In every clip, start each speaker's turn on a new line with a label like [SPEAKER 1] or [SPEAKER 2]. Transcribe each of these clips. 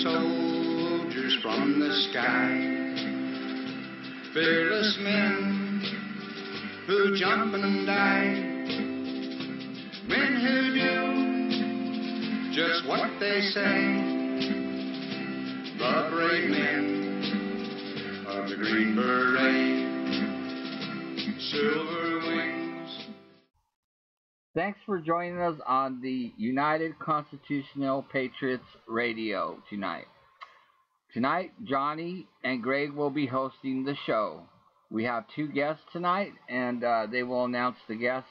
[SPEAKER 1] soldiers from the sky, fearless men who jump and die, men who do just what they say, the brave men of the Green Beret, silver wings.
[SPEAKER 2] Thanks for joining us on the United Constitutional Patriots Radio tonight. Tonight, Johnny and Greg will be hosting the show. We have two guests tonight, and they will announce the guests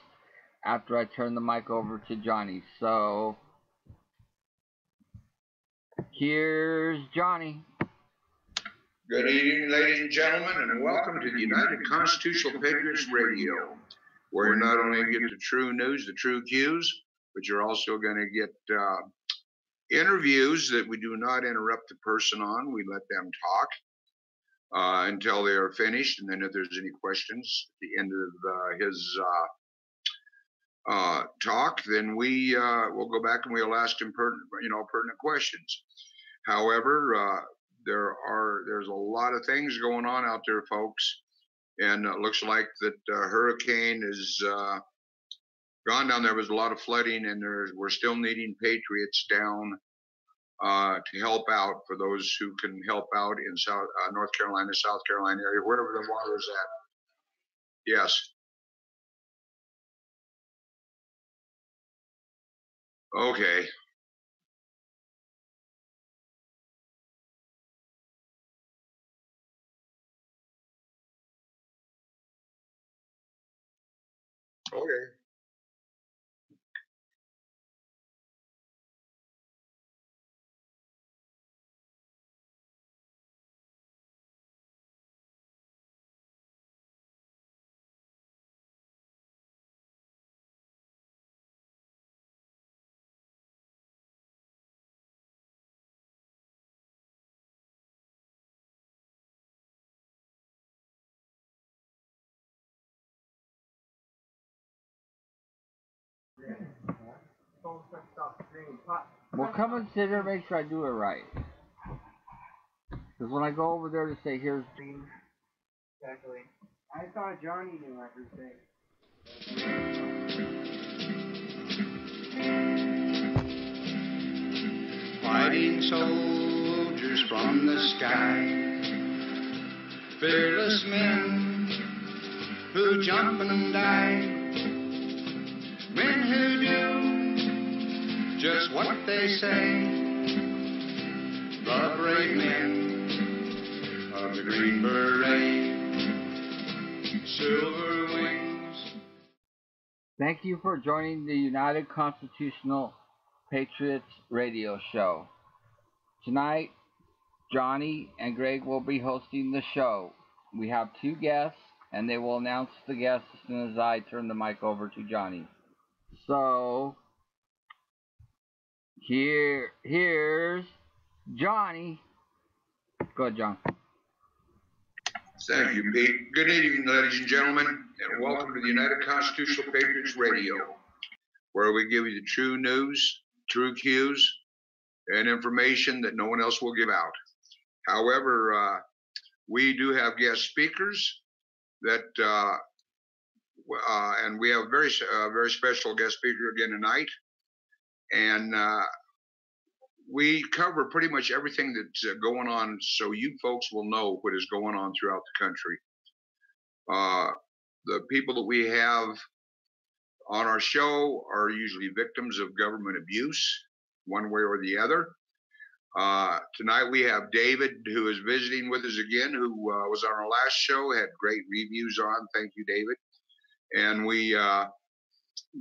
[SPEAKER 2] after I turn the mic over to Johnny. So, here's Johnny.
[SPEAKER 3] Good evening, ladies and gentlemen, and welcome to the United Constitutional Patriots Radio, where you not only get the true news, the true cues, but you're also going to get interviews that we do not interrupt the person on. We let them talk until they are finished, and then if there's any questions at the end of his talk, then we will go back and we'll ask him pertinent questions. However, there's a lot of things going on out there, folks, and it looks like that hurricane is gone down. There was a lot of flooding, and we're still needing patriots down to help out, for those who can help out in North Carolina, South Carolina area, wherever the water is at. Yes. Okay. Okay.
[SPEAKER 2] Well, come and sit here and make sure I do it right. Because when I go over there to say, here's...
[SPEAKER 4] Exactly. I thought Johnny knew everything.
[SPEAKER 1] Fighting soldiers from the sky, fearless men who jump and die, men who do just what they say, the brave men of the Green Beret, silver wings.
[SPEAKER 2] Thank you for joining the United Constitutional Patriots Radio Show. Tonight, Johnny and Greg will be hosting the show. We have two guests, and they will announce the guests as soon as I turn the mic over to Johnny. So, here's Johnny. Go ahead, John.
[SPEAKER 3] Thank you, Pete. Good evening, ladies and gentlemen, and welcome to the United Constitutional Patriots Radio, where we give you the true news, true cues, and information that no one else will give out. However, we do have guest speakers that, and we have a very special guest speaker again tonight, and we cover pretty much everything that's going on, so you folks will know what is going on throughout the country. The people that we have on our show are usually victims of government abuse, one way or the other. Tonight we have David, who is visiting with us again, who was on our last show, had great reviews on. Thank you, David. And we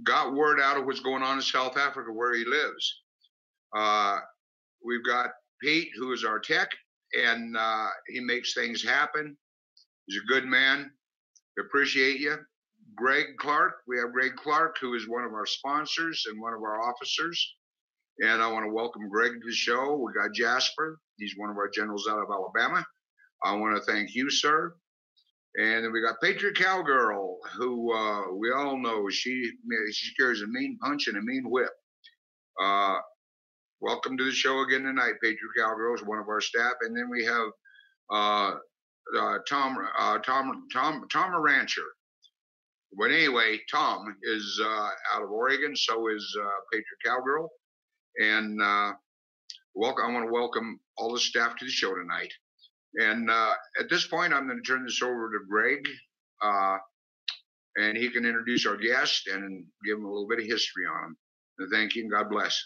[SPEAKER 3] got word out of what's going on in South Africa, where he lives. We've got Pete, who is our tech, and he makes things happen. He's a good man. We appreciate you. Greg Clark, we have Greg Clark, who is one of our sponsors and one of our officers. And I want to welcome Greg to the show. We got Jasper. He's one of our generals out of Alabama. I want to thank you, sir. And then we got Patriot Cowgirl, who we all know she carries a mean punch and a mean whip. welcome to the show again tonight, Patriot Cowgirls, one of our staff, and then we have Tom Rancher. But anyway, Tom is out of Oregon, so is Patriot Cowgirl, and welcome. I want to welcome all the staff to the show tonight. And at this point, I'm going to turn this over to Greg, and he can introduce our guest and give him a little bit of history on him. And thank you, and God bless.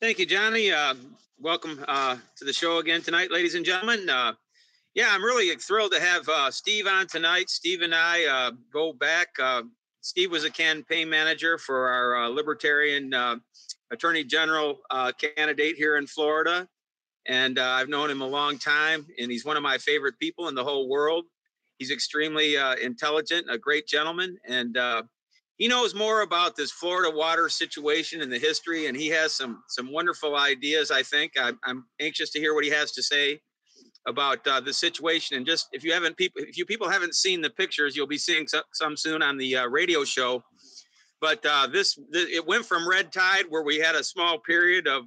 [SPEAKER 5] Thank you, Johnny. Welcome to the show again tonight, ladies and gentlemen. Yeah, I'm really thrilled to have Steve on tonight. Steve and I go back. Steve was a campaign manager for our Libertarian Attorney General candidate here in Florida. And I've known him a long time, and he's one of my favorite people in the whole world. He's extremely intelligent, a great gentleman, and he knows more about this Florida water situation and the history, and he has some wonderful ideas, I think. I'm anxious to hear what he has to say about the situation. And just if you people haven't seen the pictures, you'll be seeing some soon on the radio show. But it went from red tide, where we had a small period of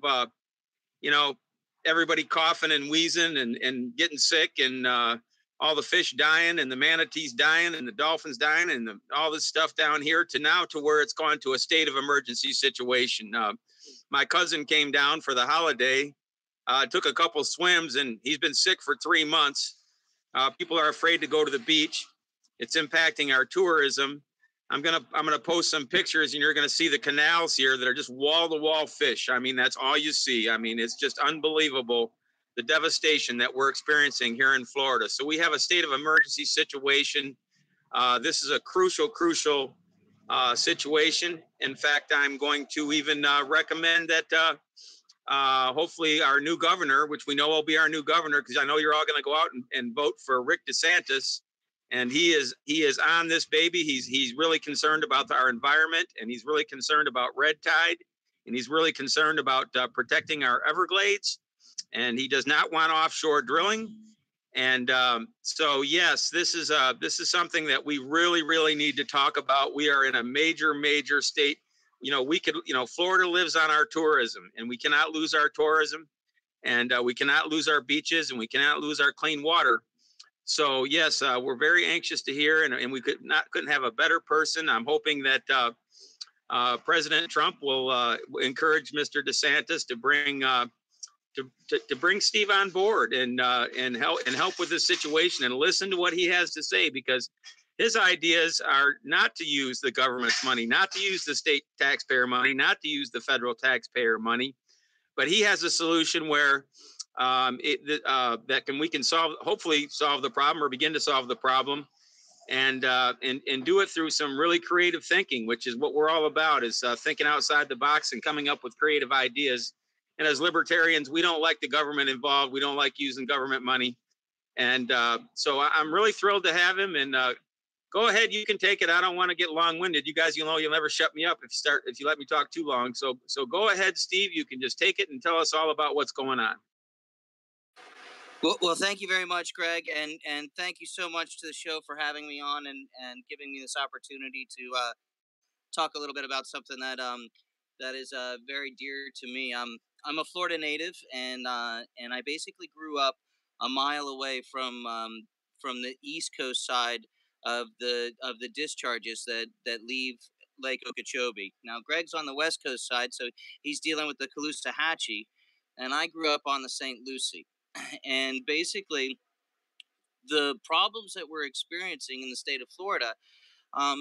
[SPEAKER 5] everybody coughing and wheezing and getting sick, and all the fish dying, and the manatees dying, and the dolphins dying, and all this stuff down here, to now to where it's gone to a state of emergency situation. My cousin came down for the holiday, took a couple swims, and he's been sick for 3 months. People are afraid to go to the beach. It's impacting our tourism. I'm gonna post some pictures, and you're gonna see the canals here that are just wall-to-wall fish. I mean, that's all you see. I mean, it's just unbelievable, the devastation that we're experiencing here in Florida. So we have a state of emergency situation. This is a crucial situation. In fact, I'm going to even recommend that hopefully our new governor, which we know will be our new governor, because I know you're all going to go out and vote for Rick DeSantis. And he is on this baby. He's really concerned about our environment, and he's really concerned about red tide, and he's really concerned about protecting our Everglades, and he does not want offshore drilling. And so yes, this is something that we really need to talk about. We are in a major state. Florida lives on our tourism, and we cannot lose our tourism, and we cannot lose our beaches, and we cannot lose our clean water. So yes, we're very anxious to hear, and we couldn't have a better person. I'm hoping that President Trump will encourage Mr. DeSantis to bring to bring Steve on board and help with this situation and listen to what he has to say, because his ideas are not to use the government's money, not to use the state taxpayer money, not to use the federal taxpayer money, but he has a solution where we can hopefully solve the problem, or begin to solve the problem, and do it through some really creative thinking, which is what we're all about, is thinking outside the box and coming up with creative ideas. And as libertarians, we don't like the government involved. We don't like using government money. And so I'm really thrilled to have him. And go ahead, you can take it. I don't want to get long-winded. You guys, you'll never shut me up if you let me talk too long. So go ahead, Steve. You can just take it and tell us all about what's going on.
[SPEAKER 6] Well, thank you very much, Greg, and thank you so much to the show for having me on and giving me this opportunity to talk a little bit about something that is very dear to me. I'm a Florida native, and I basically grew up a mile away from the East Coast side of the discharges that leave Lake Okeechobee. Now, Greg's on the West Coast side, so he's dealing with the Caloosahatchee, and I grew up on the St. Lucie. And basically, the problems that we're experiencing in the state of Florida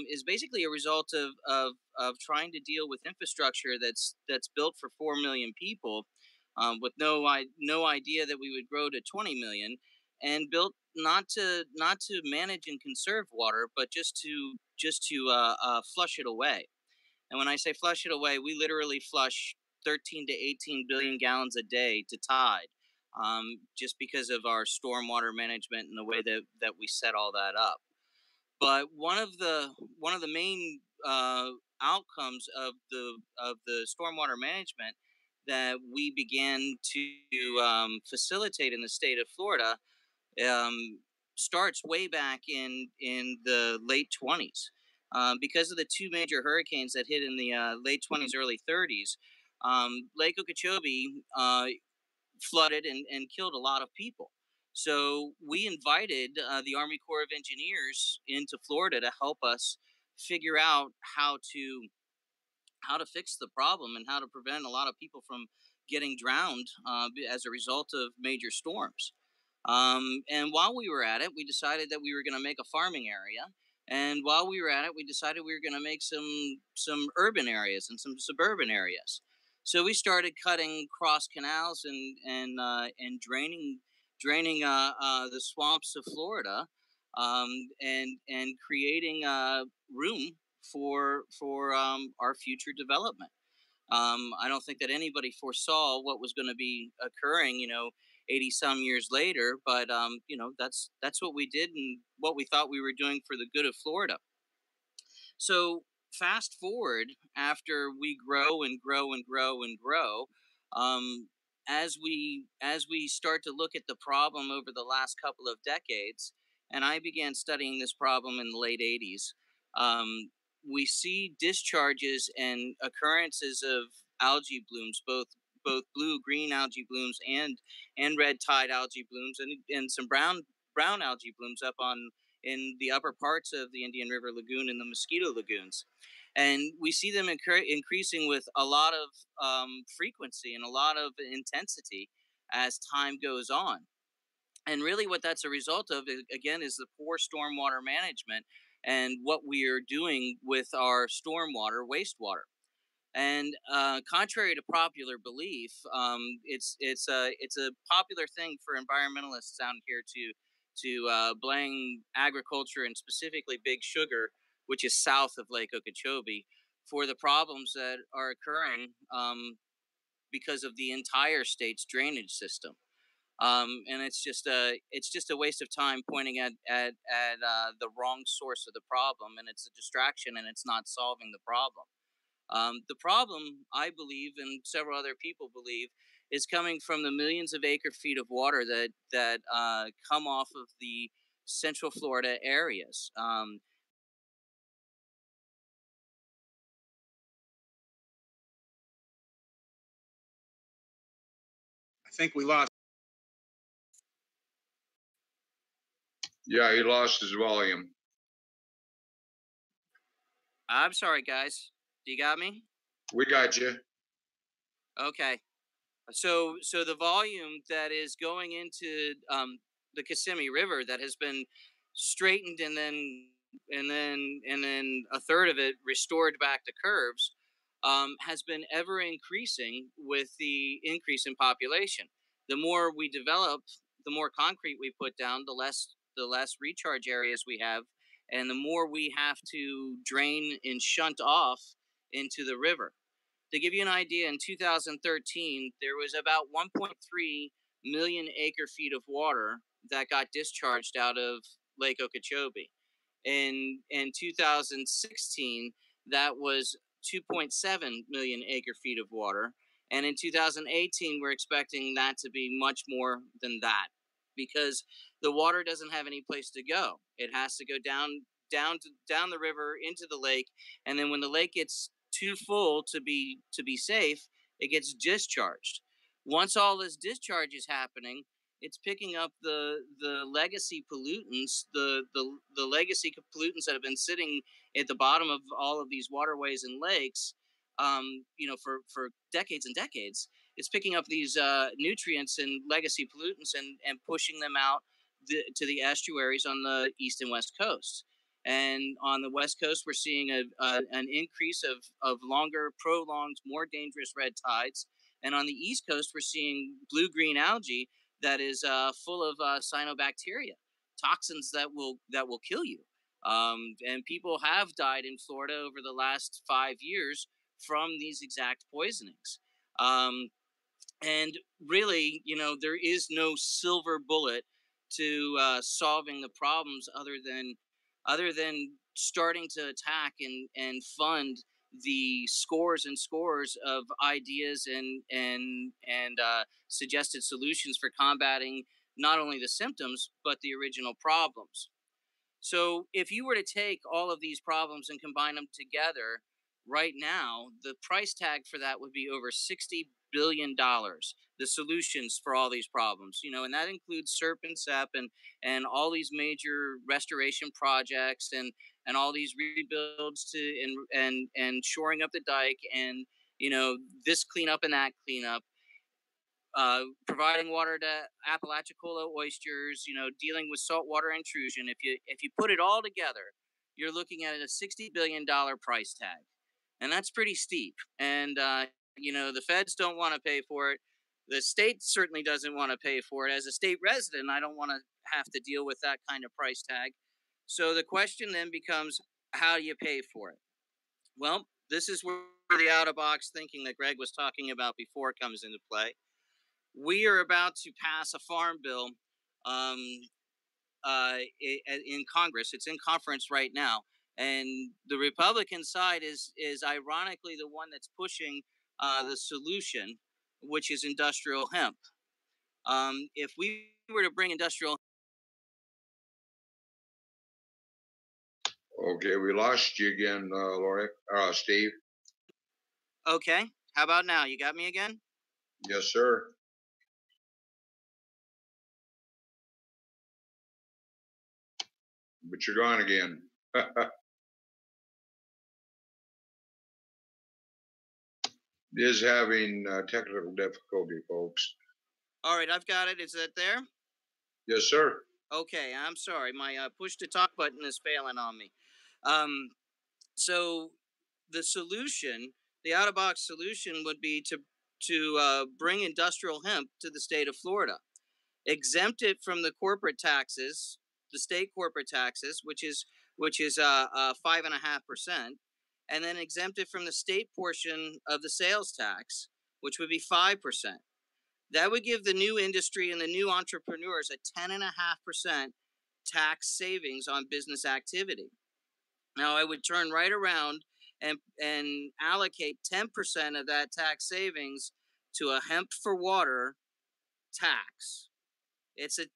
[SPEAKER 6] is basically a result of trying to deal with infrastructure that's built for 4 million people, with no idea that we would grow to 20 million, and built not to manage and conserve water, but just to flush it away. And when I say flush it away, we literally flush 13 to 18 billion gallons a day to tide. Just because of our stormwater management and the way that we set all that up. But one of the main outcomes of the stormwater management that we began to facilitate in the state of Florida starts way back in the late 20s. Because of the two major hurricanes that hit in the late 20s, early 30s, Lake Okeechobee flooded and killed a lot of people. So we invited the Army Corps of Engineers into Florida to help us figure out how to fix the problem and how to prevent a lot of people from getting drowned as a result of major storms. And while we were at it, we decided that we were going to make a farming area. And while we were at it, we decided we were going to make some urban areas and some suburban areas. So we started cutting cross canals and draining the swamps of Florida, and creating room for our future development. I don't think that anybody foresaw what was going to be occurring, 80 some years later, but that's what we did and what we thought we were doing for the good of Florida. So fast forward, after we grow and grow and grow and grow, as we start to look at the problem over the last couple of decades, and I began studying this problem in the late 80s. We see discharges and occurrences of algae blooms, both blue green algae blooms and red tide algae blooms, and some brown algae blooms up on in the upper parts of the Indian River Lagoon and the Mosquito Lagoons. And we see them increasing with a lot of frequency and a lot of intensity as time goes on. And really what that's a result of, again, is the poor stormwater management and what we are doing with our stormwater wastewater. And contrary to popular belief, it's a popular thing for environmentalists down here to blame agriculture and specifically Big Sugar, which is south of Lake Okeechobee, for the problems that are occurring because of the entire state's drainage system. And it's just a waste of time pointing at the wrong source of the problem, and it's a distraction, and it's not solving the problem. The problem, I believe, and several other people believe, is coming from the millions of acre feet of water that come off of the Central Florida areas.
[SPEAKER 5] I think we lost.
[SPEAKER 3] Yeah, he lost his volume.
[SPEAKER 6] I'm sorry, guys. Do you got me?
[SPEAKER 3] We got you.
[SPEAKER 6] Okay. So the volume that is going into the Kissimmee River that has been straightened and then a third of it restored back to curves has been ever increasing with the increase in population. The more we develop, the more concrete we put down, the less recharge areas we have, and the more we have to drain and shunt off into the river. To give you an idea, in 2013, there was about 1.3 million acre feet of water that got discharged out of Lake Okeechobee. In 2016, that was 2.7 million acre feet of water. And in 2018, we're expecting that to be much more than that, because the water doesn't have any place to go. It has to go down the river into the lake, and then when the lake gets too full to be safe, it gets discharged. Once all this discharge is happening, it's picking up the legacy pollutants, the legacy pollutants that have been sitting at the bottom of all of these waterways and lakes, for decades and decades. It's picking up these nutrients and legacy pollutants and pushing them out to the estuaries on the east and west coast. And on the west coast, we're seeing an increase of longer, prolonged, more dangerous red tides. And on the east coast, we're seeing blue-green algae that is full of cyanobacteria, toxins that will kill you. And people have died in Florida over the last 5 years from these exact poisonings. And really, there is no silver bullet to solving the problems other than starting to attack and fund the scores and scores of ideas and suggested solutions for combating not only the symptoms but the original problems. So if you were to take all of these problems and combine them together, right now, the price tag for that would be over $60 billion. The solutions for all these problems, and that includes SERP and SEP and all these major restoration projects and all these rebuilds and shoring up the dike and this cleanup and that cleanup, providing water to Apalachicola oysters, dealing with saltwater intrusion. If you put it all together, you're looking at a $60 billion price tag, and that's pretty steep. And the feds don't want to pay for it. The state certainly doesn't want to pay for it. As a state resident, I don't want to have to deal with that kind of price tag. So the question then becomes, how do you pay for it? Well, this is where the out-of-box thinking that Greg was talking about before comes into play. We are about to pass a farm bill um, in Congress. It's in conference right now, and the Republican side is ironically the one that's pushing the solution, which is industrial hemp. If we were to bring industrial,
[SPEAKER 3] Okay, we lost you again, Lori, Steve.
[SPEAKER 6] okay, how about now? You got me again?
[SPEAKER 3] Yes, sir. But you're gone again. Is having technical difficulty, folks.
[SPEAKER 6] All right, I've got it. Is that there?
[SPEAKER 3] Yes, sir.
[SPEAKER 6] Okay, I'm sorry. My push to talk button is failing on me. So the solution, the out-of-box solution, would be to bring industrial hemp to the state of Florida, exempt it from the corporate taxes, the state corporate taxes, which is 5.5%, and then exempt it from the state portion of the sales tax, which would be 5%. That would give the new industry and the new entrepreneurs a 10.5% tax savings on business activity. Now, I would turn right around and allocate 10% of that tax savings to a hemp for water tax. It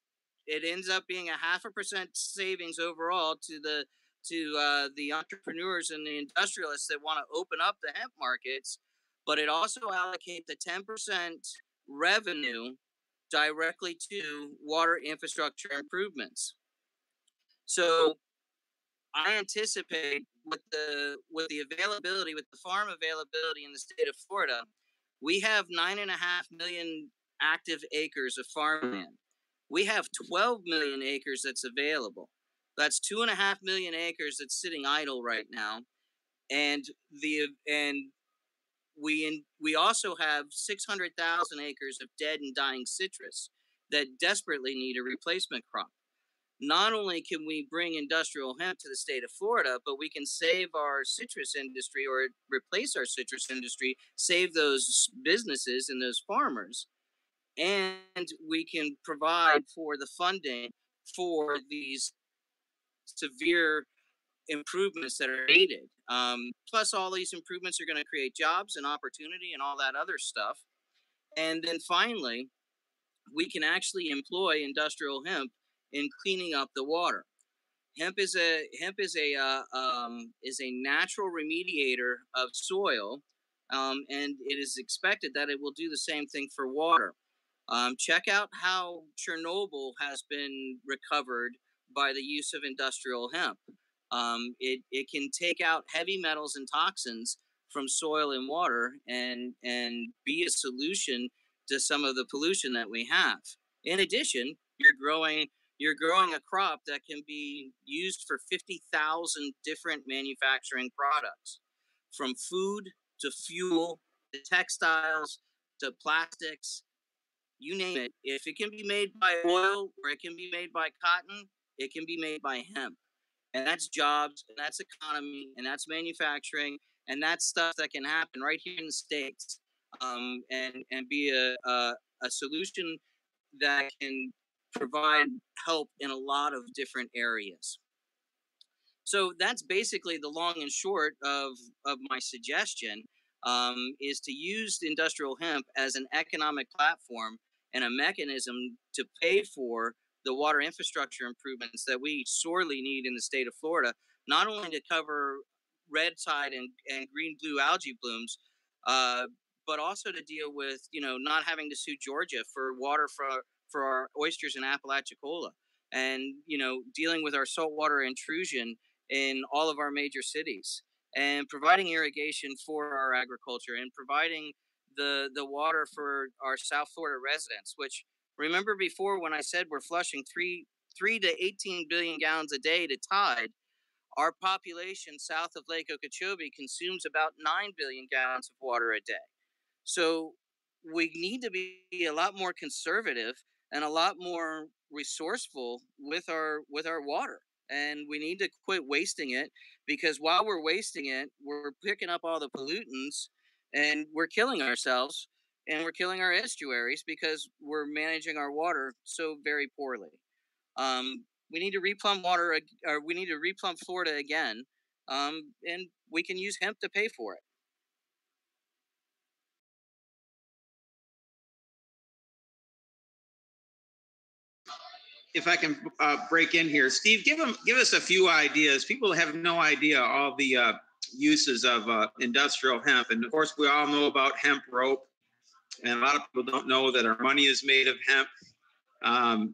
[SPEAKER 6] ends up being a 0.5% savings overall to the entrepreneurs and the industrialists that want to open up the hemp markets, but it also allocates the 10% revenue directly to water infrastructure improvements. So I anticipate with the availability, with the farm availability in the state of Florida, we have 9.5 million active acres of farmland. We have 12 million acres that's available. That's 2.5 million acres that's sitting idle right now, and we also have 600,000 acres of dead and dying citrus that desperately need a replacement crop. Not only can we bring industrial hemp to the state of Florida, but we can save our citrus industry or replace our citrus industry, save those businesses and those farmers, and we can provide for the funding for these severe improvements that are needed. Plus, all these improvements are going to create jobs and opportunity and all that other stuff. And then finally, we can actually employ industrial hemp in cleaning up the water. Hemp is a natural remediator of soil, and it is expected that it will do the same thing for water. Check out how Chernobyl has been recovered by the use of industrial hemp. It can take out heavy metals and toxins from soil and water and be a solution to some of the pollution that we have. In addition, you're growing a crop that can be used for 50,000 different manufacturing products, from food to fuel to textiles to plastics, you name it. If it can be made by oil or it can be made by cotton, it can be made by hemp. And that's jobs, and that's economy, and that's manufacturing, and that's stuff that can happen right here in the States, and be a solution that can provide help in a lot of different areas. So that's basically the long and short of my suggestion, is to use industrial hemp as an economic platform and a mechanism to pay for the water infrastructure improvements that we sorely need in the state of Florida, not only to cover red tide and green blue algae blooms, but also to deal with, not having to sue Georgia for water for our oysters in Apalachicola, and, dealing with our saltwater intrusion in all of our major cities, and providing irrigation for our agriculture, and providing the water for our South Florida residents, which, remember before when I said we're flushing 3 to 18 billion gallons a day to tide, our population south of Lake Okeechobee consumes about 9 billion gallons of water a day. So we need to be a lot more conservative and a lot more resourceful with our water. And we need to quit wasting it, because while we're wasting it, we're picking up all the pollutants and we're killing ourselves, and we're killing our estuaries because we're managing our water so very poorly. We need to replumb water, or we need to replumb Florida again, and we can use hemp to pay for it.
[SPEAKER 5] If I can break in here, Steve, give us a few ideas. People have no idea all the uses of industrial hemp, and of course, we all know about hemp rope, and a lot of people don't know that our money is made of hemp.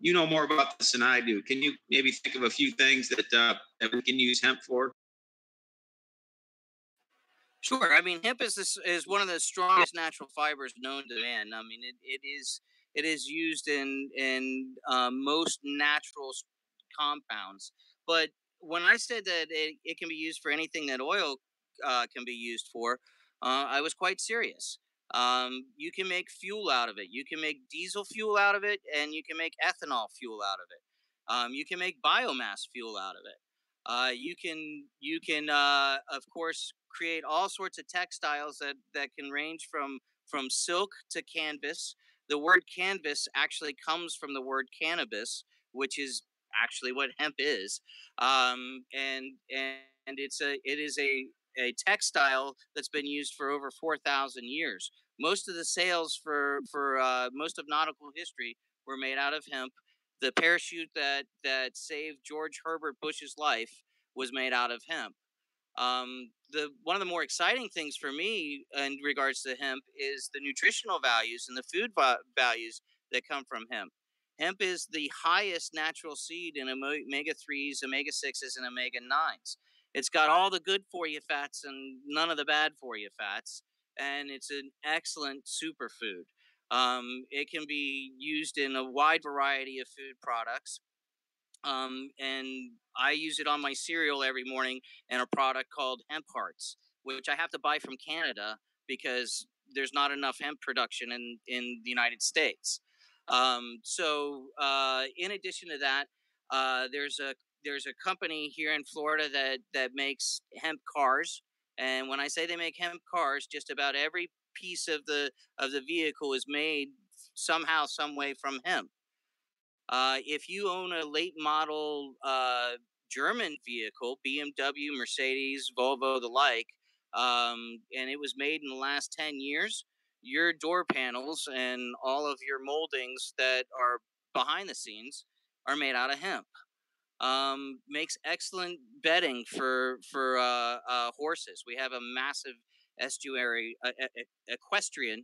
[SPEAKER 5] You know more about this than I do. Can you maybe think of a few things that we can use hemp for?
[SPEAKER 6] Sure. I mean, hemp is one of the strongest natural fibers known to man. I mean, it is used in most natural compounds. But when I said that it can be used for anything that oil can be used for, I was quite serious. You can make fuel out of it. You can make diesel fuel out of it, and you can make ethanol fuel out of it. You can make biomass fuel out of it. You can of course create all sorts of textiles that can range from silk to canvas. The word canvas actually comes from the word cannabis, which is actually what hemp is, and it is a textile that's been used for over 4,000 years. Most of the sails for most of nautical history were made out of hemp. The parachute that saved George Herbert Bush's life was made out of hemp. The one of the more exciting things for me in regards to hemp is the nutritional values and the food values that come from hemp. Hemp is the highest natural seed in omega-3s, omega-6s, and omega-9s. It's got all the good for you fats and none of the bad for you fats, and it's an excellent superfood. It can be used in a wide variety of food products. And I use it on my cereal every morning in a product called Hemp Hearts, which I have to buy from Canada because there's not enough hemp production in the United States. In addition to that, there's a company here in Florida that makes hemp cars. And when I say they make hemp cars, just about every piece of the vehicle is made somehow, some way from hemp. If you own a late model German vehicle, BMW, Mercedes, Volvo, the like, and it was made in the last 10 years, your door panels and all of your moldings that are behind the scenes are made out of hemp. Makes excellent bedding for horses. We have a massive equestrian,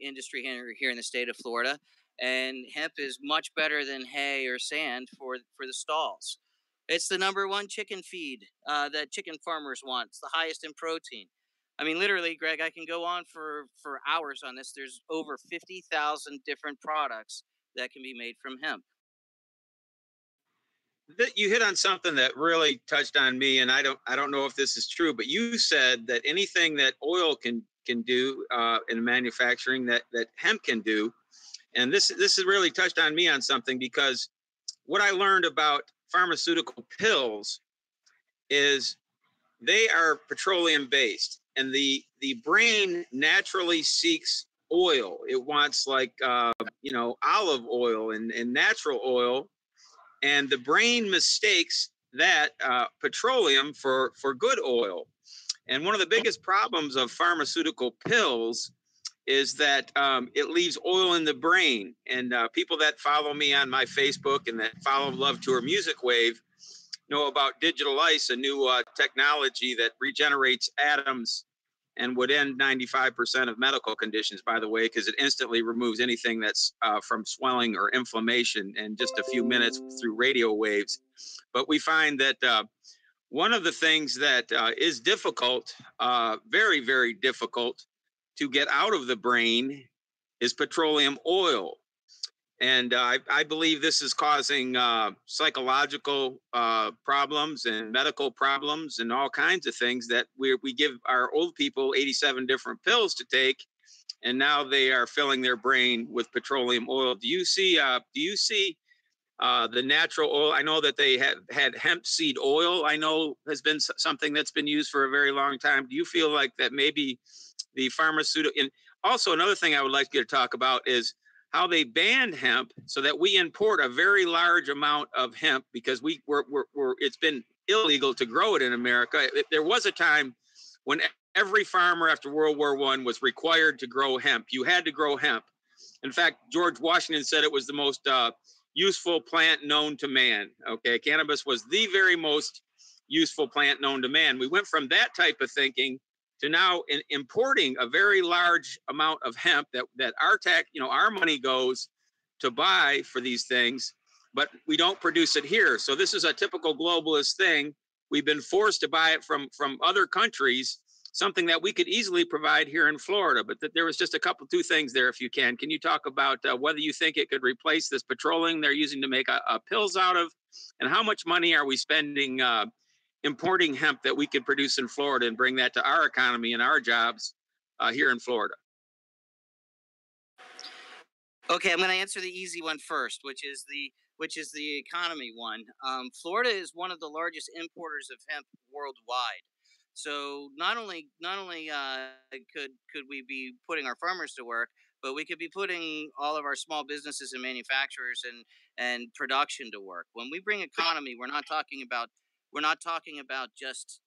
[SPEAKER 6] industry here in the state of Florida, and hemp is much better than hay or sand for the stalls. It's the number one chicken feed that chicken farmers want. It's the highest in protein. I mean, literally, Greg, I can go on for hours on this. There's over 50,000 different products that can be made from hemp.
[SPEAKER 5] You hit on something that really touched on me, and I don't know if this is true, but you said that anything that oil can do in manufacturing that hemp can do, and this has really touched on me on something, because what I learned about pharmaceutical pills is they are petroleum based, and the brain naturally seeks oil. It wants olive oil and natural oil. And the brain mistakes that petroleum for good oil. And one of the biggest problems of pharmaceutical pills is that it leaves oil in the brain. And people that follow me on my Facebook and that follow Love Tour Music Wave know about digital ice, a new technology that regenerates atoms and would end 95% of medical conditions, by the way, because it instantly removes anything that's from swelling or inflammation in just a few minutes through radio waves. But we find that one of the things that is difficult, very, very difficult to get out of the brain is petroleum oil. And I believe this is causing psychological problems and medical problems and all kinds of things that we give our old people 87 different pills to take, and now they are filling their brain with petroleum oil. Do you see the natural oil? I know that they had hemp seed oil. I know has been something that's been used for a very long time. Do you feel like that maybe the pharmaceutical? And also another thing I would like you to talk about is how they banned hemp so that we import a very large amount of hemp because it's been illegal to grow it in America. There was a time when every farmer after World War I was required to grow hemp. You had to grow hemp. In fact, George Washington said it was the most useful plant known to man. Okay, cannabis was the very most useful plant known to man. We went from that type of thinking to now importing a very large amount of hemp that our money goes to buy for these things, but we don't produce it here. So this is a typical globalist thing. We've been forced to buy it from other countries, something that we could easily provide here in Florida. But there was just two things there, if you can. Can you talk about whether you think it could replace this petroleum they're using to make pills out of, and how much money are we spending importing hemp that we could produce in Florida and bring that to our economy and our jobs here in Florida?
[SPEAKER 6] Okay, I'm going to answer the easy one first, which is the economy one. Florida is one of the largest importers of hemp worldwide. So not only could we be putting our farmers to work, but we could be putting all of our small businesses and manufacturers and production to work. When we bring economy, we're not talking about just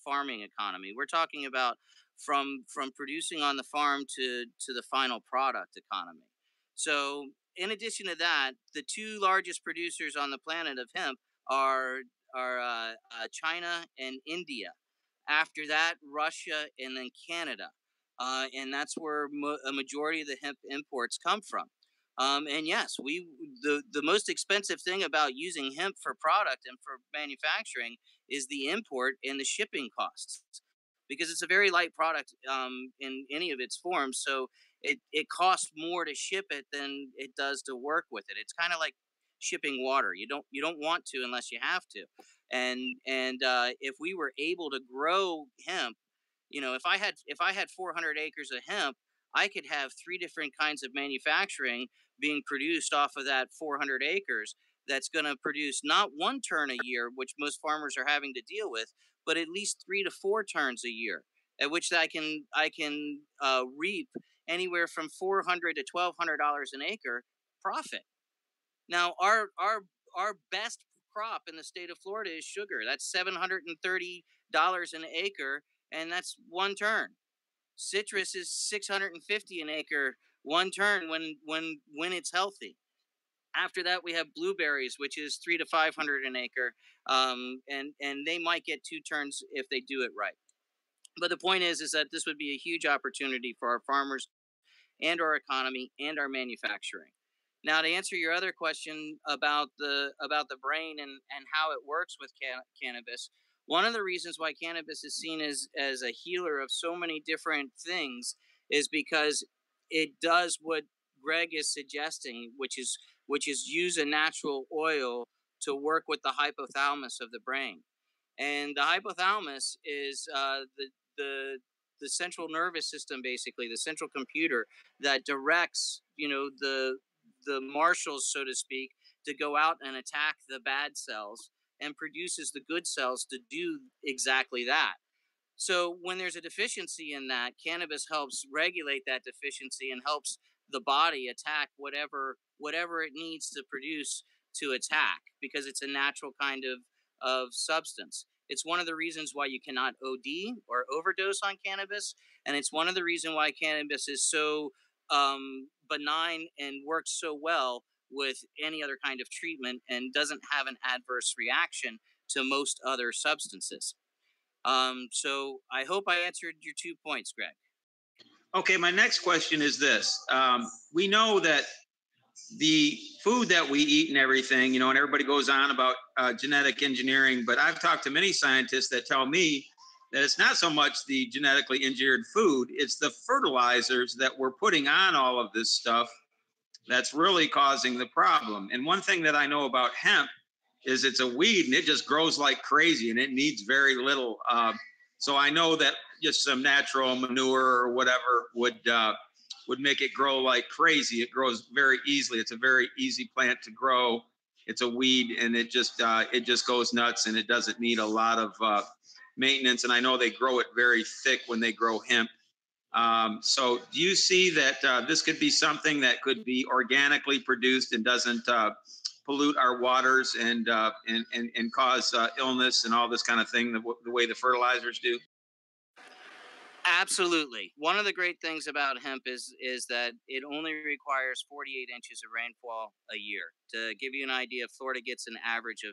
[SPEAKER 6] farming economy. We're talking about from producing on the farm to the final product economy. So in addition to that, the two largest producers on the planet of hemp are China and India. After that, Russia, and then Canada. And that's where a majority of the hemp imports come from. And yes, the most expensive thing about using hemp for product and for manufacturing is the import and the shipping costs, because it's a very light product in any of its forms. So it costs more to ship it than it does to work with it. It's kind of like shipping water. You don't want to unless you have to. And if we were able to grow hemp, if I had 400 acres of hemp, I could have 3 different kinds of manufacturing being produced off of that 400 acres. That's going to produce not 1 turn a year, which most farmers are having to deal with, but at least 3 to 4 turns a year, at which I can reap anywhere from $400 to $1,200 an acre profit. Now, our best crop in the state of Florida is sugar. That's $730 an acre, and that's 1 turn. Citrus is $650 an acre, 1 turn when it's healthy. After that, we have blueberries, which is $300 to $500 an acre, and they might get 2 turns if they do it right. But the point is that this would be a huge opportunity for our farmers and our economy and our manufacturing. Now, to answer your other question about the brain and how it works with cannabis, one of the reasons why cannabis is seen as a healer of so many different things is because it does what Greg is suggesting, which is use a natural oil to work with the hypothalamus of the brain. And the hypothalamus is the central nervous system, basically the central computer that directs the marshals, so to speak, to go out and attack the bad cells and produces the good cells to do exactly that. So when there's a deficiency in that, cannabis helps regulate that deficiency and helps the body attack whatever it needs to produce to attack, because it's a natural kind of substance. It's one of the reasons why you cannot OD or overdose on cannabis, and it's one of the reasons why cannabis is so benign and works so well with any other kind of treatment and doesn't have an adverse reaction to most other substances. So I hope I answered your 2 points, Greg.
[SPEAKER 5] Okay, my next question is this. We know that the food that we eat and everything, and everybody goes on about genetic engineering, but I've talked to many scientists that tell me that it's not so much the genetically engineered food, it's the fertilizers that we're putting on all of this stuff that's really causing the problem. And one thing that I know about hemp is it's a weed and it just grows like crazy and it needs very little. So I know that just some natural manure or whatever would make it grow like crazy. It grows very easily. It's a very easy plant to grow. It's a weed and it just goes nuts and it doesn't need a lot of maintenance. And I know they grow it very thick when they grow hemp. So do you see that this could be something that could be organically produced and doesn't pollute our waters and cause illness and all this kind of thing the way the fertilizers do?
[SPEAKER 6] Absolutely. One of the great things about hemp is that it only requires 48 inches of rainfall a year. To give you an idea, Florida gets an average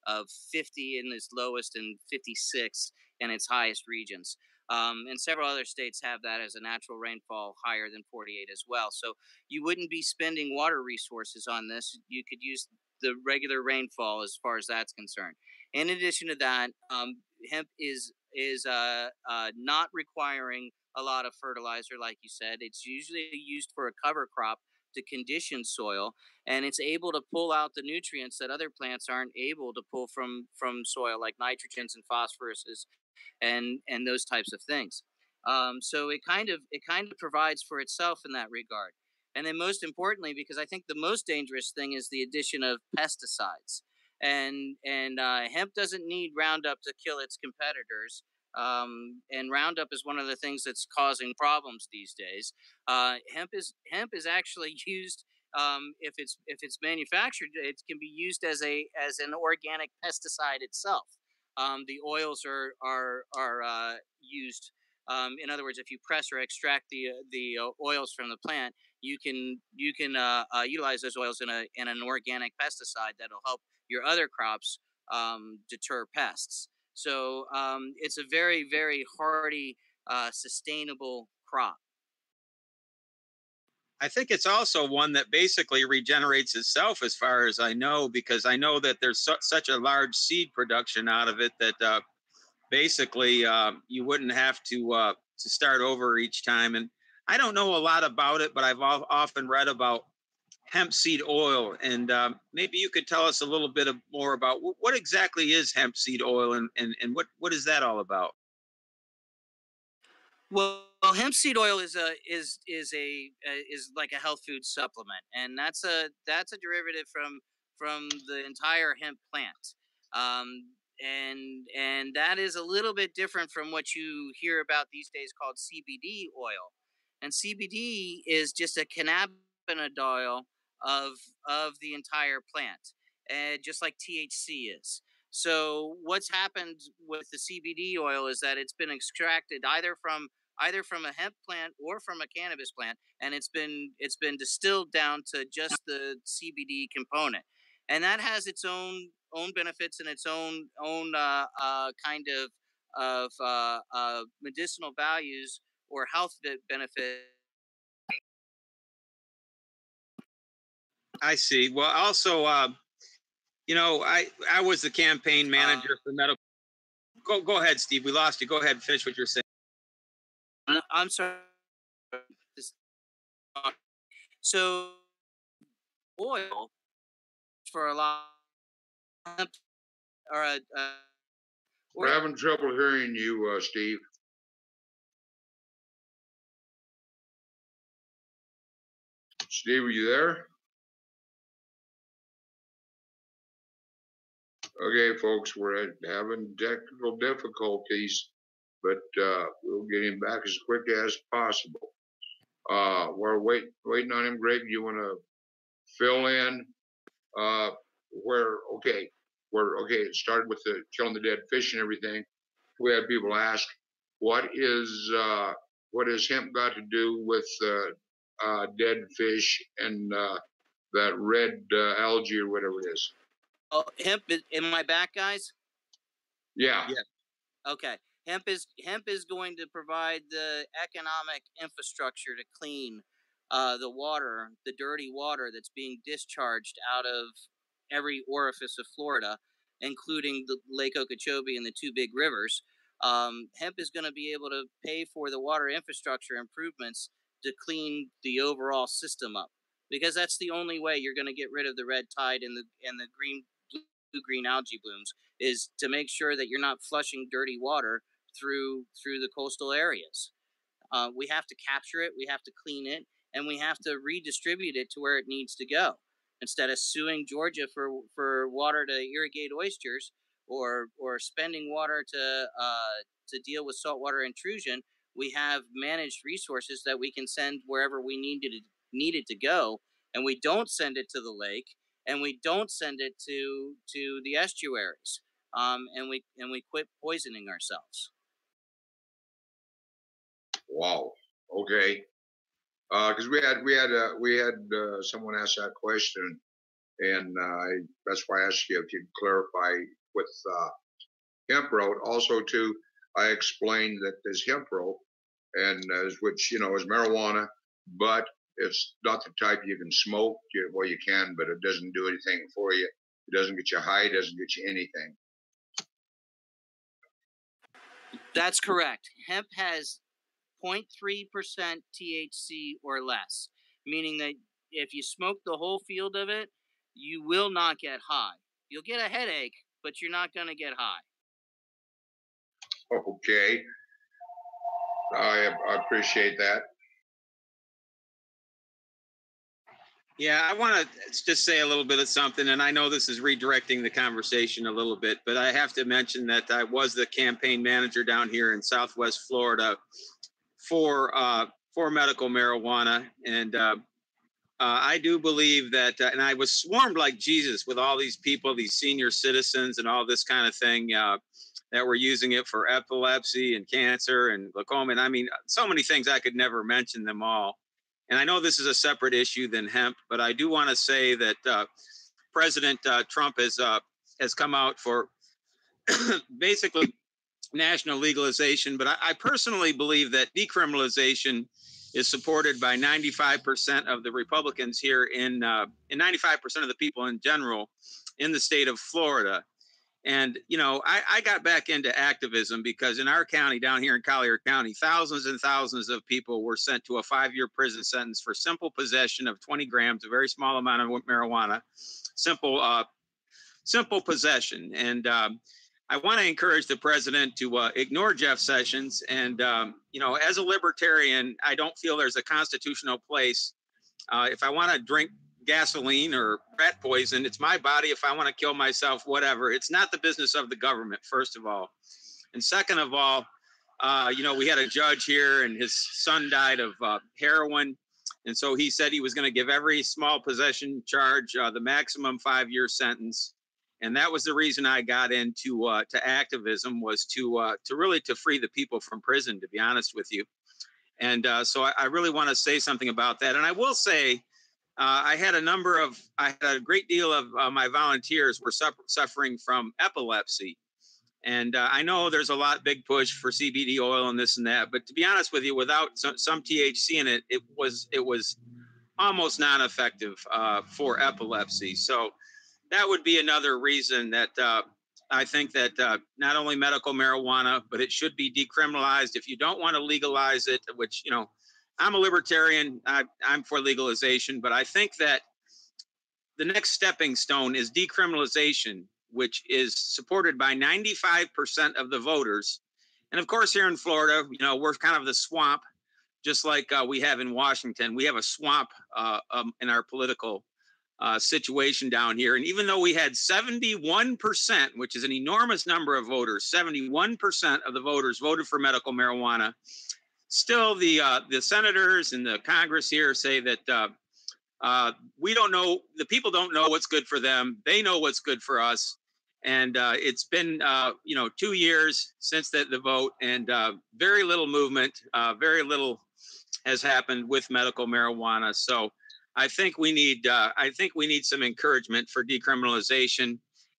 [SPEAKER 6] of 50 in its lowest and 56 in its highest regions. And several other states have that as a natural rainfall higher than 48 as well. So you wouldn't be spending water resources on this. You could use the regular rainfall as far as that's concerned. In addition to that, hemp is not requiring a lot of fertilizer, like you said. It's usually used for a cover crop to condition soil, and it's able to pull out the nutrients that other plants aren't able to pull from soil, like nitrogens and phosphoruses and those types of things. So it kind of provides for itself in that regard. And then most importantly, because I think the most dangerous thing is the addition of pesticides. And hemp doesn't need Roundup to kill its competitors. And Roundup is one of the things that's causing problems these days. Hemp is actually used, if it's manufactured, it can be used as an organic pesticide itself. The oils are used. In other words, if you press or extract the oils from the plant, you can utilize those oils in an organic pesticide that'll help your other crops deter pests. So it's a very, very hardy, sustainable crop.
[SPEAKER 5] I think it's also one that basically regenerates itself, as far as I know, because I know that there's such a large seed production out of it that basically you wouldn't have to start over each time. And I don't know a lot about it, but I've often read about hemp seed oil, and maybe you could tell us a little bit more about what exactly is hemp seed oil and what is that all about?
[SPEAKER 6] Well, hemp seed oil is like a health food supplement, and that's a derivative from the entire hemp plant. And that is a little bit different from what you hear about these days called CBD oil. And CBD is just a cannabinoid oil of the entire plant, and just like THC is. So what's happened with the CBD oil is that it's been extracted either from a hemp plant or from a cannabis plant, and it's been distilled down to just the CBD component, and that has its own benefits and its own kind of medicinal values or health benefits.
[SPEAKER 5] I see. Well, also, I was the campaign manager for medical. Go ahead, Steve. We lost you. Go ahead and finish what you're saying.
[SPEAKER 6] I'm sorry. So oil for a lot or
[SPEAKER 3] We're having trouble hearing you, Steve. Steve, are you there? Okay, folks, we're having technical difficulties, but we'll get him back as quick as possible. We're waiting on him. Greg, you want to fill in it started with the killing the dead fish and everything. We had people ask, what has hemp got to do with dead fish and that red algae or whatever it is.
[SPEAKER 6] Oh, hemp is, am I back, guys?
[SPEAKER 3] Yeah.
[SPEAKER 6] Okay. Hemp is going to provide the economic infrastructure to clean the water, the dirty water that's being discharged out of every orifice of Florida, including the Lake Okeechobee and the two big rivers. Hemp is going to be able to pay for the water infrastructure improvements to clean the overall system up, because that's the only way you're going to get rid of the red tide and the blue-green algae blooms, is to make sure that you're not flushing dirty water through the coastal areas. We have to capture it, we have to clean it, and we have to redistribute it to where it needs to go. Instead of suing Georgia for water to irrigate oysters, or spending water to deal with saltwater intrusion, we have managed resources that we can send wherever we need it to go, and we don't send it to the lake, and we don't send it to the estuaries, and we quit poisoning ourselves.
[SPEAKER 3] Wow. Okay. Because we had someone ask that question, and that's why I asked you if you'd clarify with hemp rope. Also, too, I explained that there's hemp rope, and which is marijuana, but it's not the type you can smoke. Well, you can, but it doesn't do anything for you. It doesn't get you high. It doesn't get you anything.
[SPEAKER 6] That's correct. Hemp has 0.3% THC or less, meaning that if you smoke the whole field of it, you will not get high. You'll get a headache, but you're not going to get high.
[SPEAKER 3] Okay. I appreciate that.
[SPEAKER 5] Yeah, I want to just say a little bit of something, and I know this is redirecting the conversation a little bit, but I have to mention that I was the campaign manager down here in Southwest Florida for medical marijuana, and I do believe that, and I was swarmed like Jesus with all these people, these senior citizens, and all this kind of thing that were using it for epilepsy and cancer and glaucoma, and I mean, so many things I could never mention them all. And I know this is a separate issue than hemp, but I do want to say that President Trump has come out for basically national legalization. But I personally believe that decriminalization is supported by 95% of the Republicans here and 95% of the people in general in the state of Florida. And, I got back into activism because in our county, down here in Collier County, thousands and thousands of people were sent to a 5-year prison sentence for simple possession of 20 grams, a very small amount of marijuana, simple possession. And I want to encourage the president to ignore Jeff Sessions. And, as a libertarian, I don't feel there's a constitutional place. If I want to drink gasoline or rat poison, it's my body. If I want to kill myself, whatever. It's not the business of the government, first of all. And second of all, we had a judge here and his son died of heroin. And so he said he was going to give every small possession charge the maximum 5-year sentence. And that was the reason I got into to activism, was to really to free the people from prison, to be honest with you. And so I really want to say something about that. And I will say, I had a great deal of my volunteers were suffering from epilepsy. And I know there's a big push for CBD oil and this and that. But to be honest with you, without some THC in it, it was almost non-effective for epilepsy. So that would be another reason that I think that not only medical marijuana, but it should be decriminalized. If you don't want to legalize it, which, I'm a libertarian, I'm for legalization, but I think that the next stepping stone is decriminalization, which is supported by 95% of the voters. And of course, here in Florida, we're kind of the swamp, just like we have in Washington. We have a swamp in our political situation down here. And even though we had 71%, which is an enormous number of voters, 71% of the voters voted for medical marijuana, still the senators and the Congress here say that we don't know, the people don't know what's good for them. They know what's good for us. And it's been, 2 years since the vote, and very little movement, very little has happened with medical marijuana. So I think we need some encouragement for decriminalization,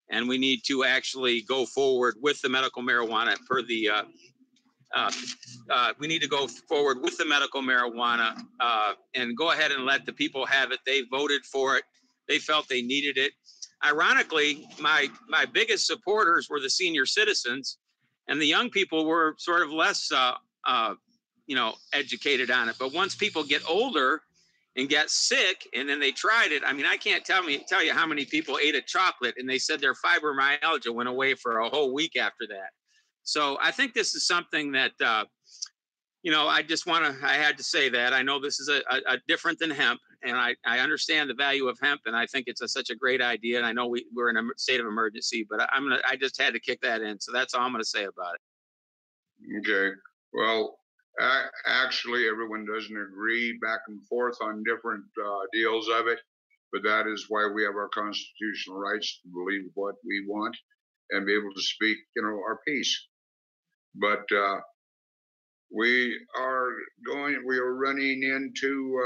[SPEAKER 5] and we need to actually go forward with the medical marijuana per the. We need to go forward with the medical marijuana and go ahead and let the people have it. They voted for it. They felt they needed it. Ironically, my biggest supporters were the senior citizens, and the young people were sort of less, educated on it. But once people get older and get sick, and then they tried it, I mean, I can't tell you how many people ate a chocolate and they said their fibromyalgia went away for a whole week after that. So I think this is something that, I had to say that. I know this is a different than hemp, and I understand the value of hemp, and I think it's such a great idea. And I know we're in a state of emergency, but I just had to kick that in. So that's all I'm going to say about it.
[SPEAKER 3] Okay. Well, actually, everyone doesn't agree back and forth on different deals of it, but that is why we have our constitutional rights to believe what we want and be able to speak, our piece. But we are running into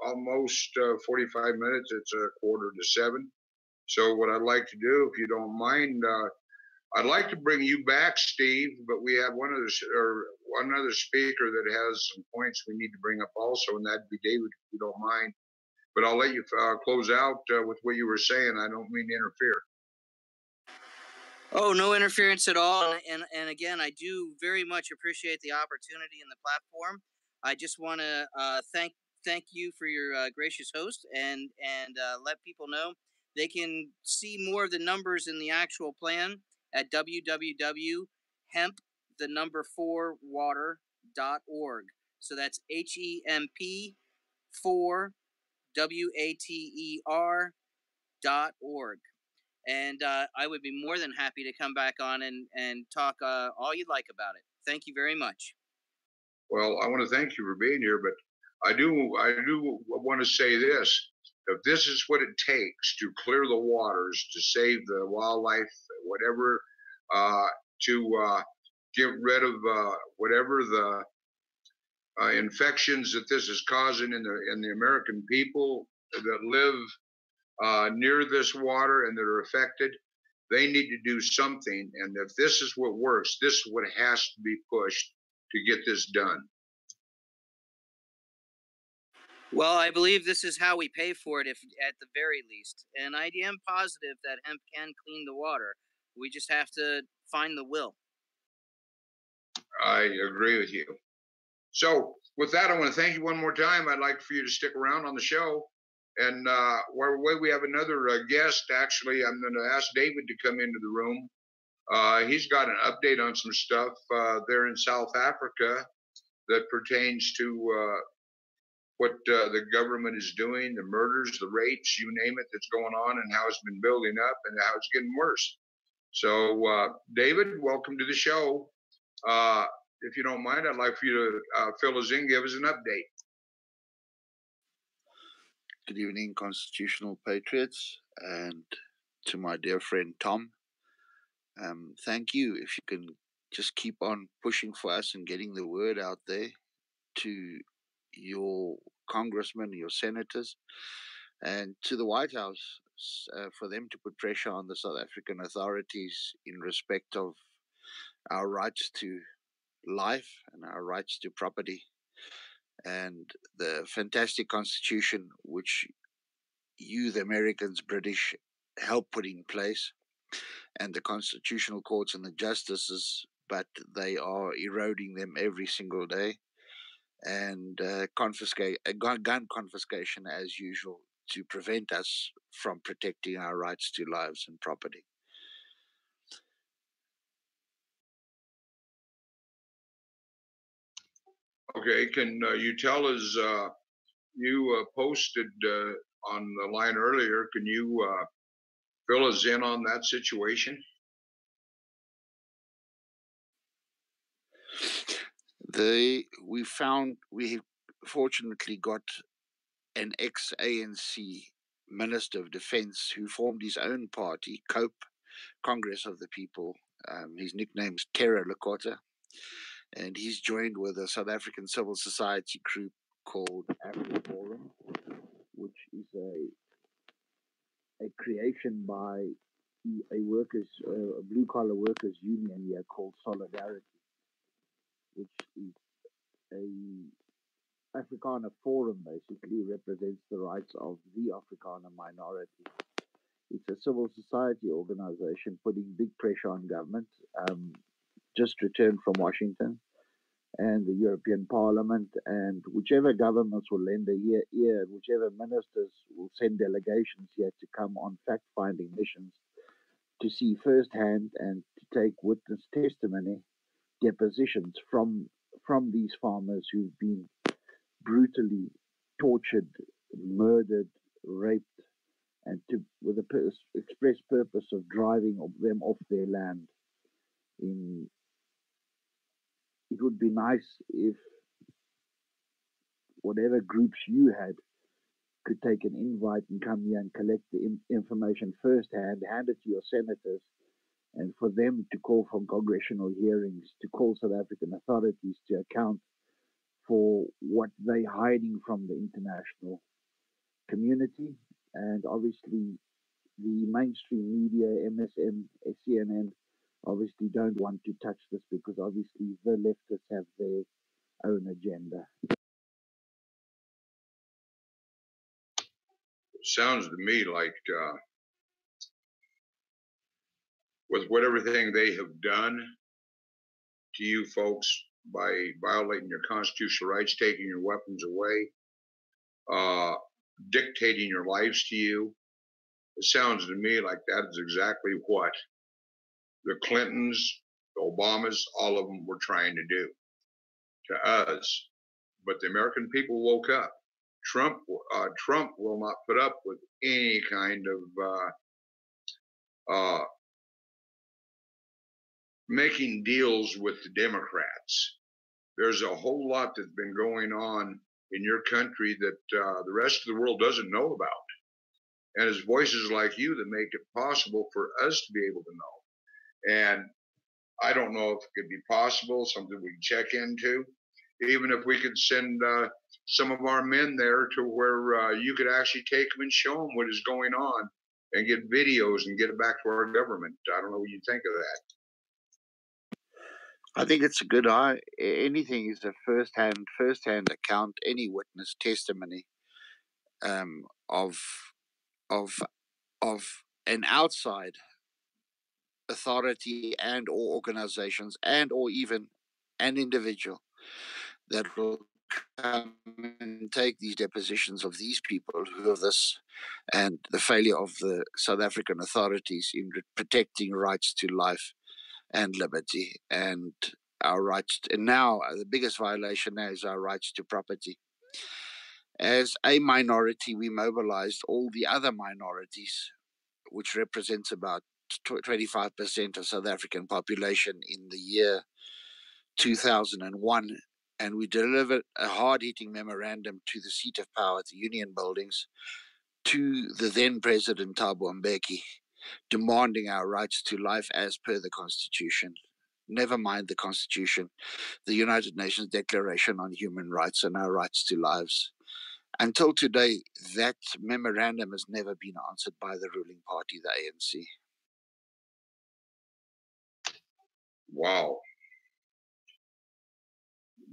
[SPEAKER 3] almost 45 minutes. It's 6:45. So what I'd like to do, if you don't mind, I'd like to bring you back, Steve, but we have one other speaker that has some points we need to bring up also, and that'd be David, if you don't mind. But I'll let you close out with what you were saying. I don't mean to interfere.
[SPEAKER 6] Oh, no interference at all. And again, I do very much appreciate the opportunity and the platform. I just want to thank you for your gracious host and let people know they can see more of the numbers in the actual plan at www.hemp4water.org. So that's HEMP 4WATER.org. And I would be more than happy to come back on and talk all you'd like about it. Thank you very much.
[SPEAKER 3] Well, I want to thank you for being here, but I do want to say this. If this is what it takes to clear the waters, to save the wildlife, whatever, to get rid of whatever the infections that this is causing in the American people that live near this water and that are affected, they need to do something. And if this is what works, this is what has to be pushed to get this done.
[SPEAKER 6] Well, I believe this is how we pay for it, if at the very least. And I am positive that hemp can clean the water. We just have to find the will.
[SPEAKER 3] I agree with you. So with that, I want to thank you one more time. I'd like for you to stick around on the show. And while we have another guest, actually, I'm going to ask David to come into the room. He's got an update on some stuff there in South Africa that pertains to what the government is doing, the murders, the rapes, you name it, that's going on, and how it's been building up and how it's getting worse. So, David, welcome to the show. If you don't mind, I'd like for you to fill us in, give us an update.
[SPEAKER 7] Good evening, Constitutional Patriots, and to my dear friend Tom. Thank you. If you can just keep on pushing for us and getting the word out there to your congressmen, your senators, and to the White House for them to put pressure on the South African authorities in respect of our rights to life and our rights to property, and the fantastic constitution which you, the Americans, British, helped put in place, and the constitutional courts and the justices, but they are eroding them every single day, and gun confiscation as usual to prevent us from protecting our rights to lives and property.
[SPEAKER 3] Okay, can you tell us, you posted on the line earlier, can you fill us in on that situation?
[SPEAKER 7] We fortunately got an ex-ANC Minister of Defense who formed his own party, COPE, Congress of the People. His nickname's Terra Lakota, and he's joined with a South African civil society group called Africa Forum, which is a creation by a blue collar workers union here called Solidarity, which is a Afrikaner forum, basically represents the rights of the Afrikaner minority. It's a civil society organization putting big pressure on government. Just returned from Washington and the European Parliament, and whichever governments will lend a ear, whichever ministers will send delegations here to come on fact-finding missions to see firsthand and to take witness testimony, depositions from these farmers who've been brutally tortured, murdered, raped, and with the express purpose of driving them off their land. It would be nice if whatever groups you had could take an invite and come here and collect the information firsthand, hand it to your senators, and for them to call for congressional hearings, to call South African authorities to account for what they're hiding from the international community. And obviously, the mainstream media, MSM, CNN, obviously don't want to touch this because obviously the leftists have their own agenda.
[SPEAKER 3] Sounds to me like with what everything they have done to you folks by violating your constitutional rights, taking your weapons away, dictating your lives to you, it sounds to me like that is exactly what the Clintons, the Obamas, all of them were trying to do to us. But the American people woke up. Trump will not put up with any kind of making deals with the Democrats. There's a whole lot that's been going on in your country that the rest of the world doesn't know about. And it's voices like you that make it possible for us to be able to know. And I don't know if it could be possible, something we can check into, even if we could send some of our men there to where you could actually take them and show them what is going on and get videos and get it back to our government. I don't know what you think of that.
[SPEAKER 7] I think it's a good eye. Anything is a first-hand account, any witness testimony of an outside authority and or organizations and or even an individual that will come and take these depositions of these people who have this, and the failure of the South African authorities in protecting rights to life and liberty and our rights. And now the biggest violation now is our rights to property. As a minority, we mobilized all the other minorities, which represents about 25% of South African population in the year 2001, and we delivered a hard-hitting memorandum to the seat of power at the Union Buildings to the then President Thabo Mbeki, demanding our rights to life as per the Constitution. Never mind the Constitution, the United Nations Declaration on Human Rights and our rights to lives. Until today, that memorandum has never been answered by the ruling party, the ANC.
[SPEAKER 3] Wow.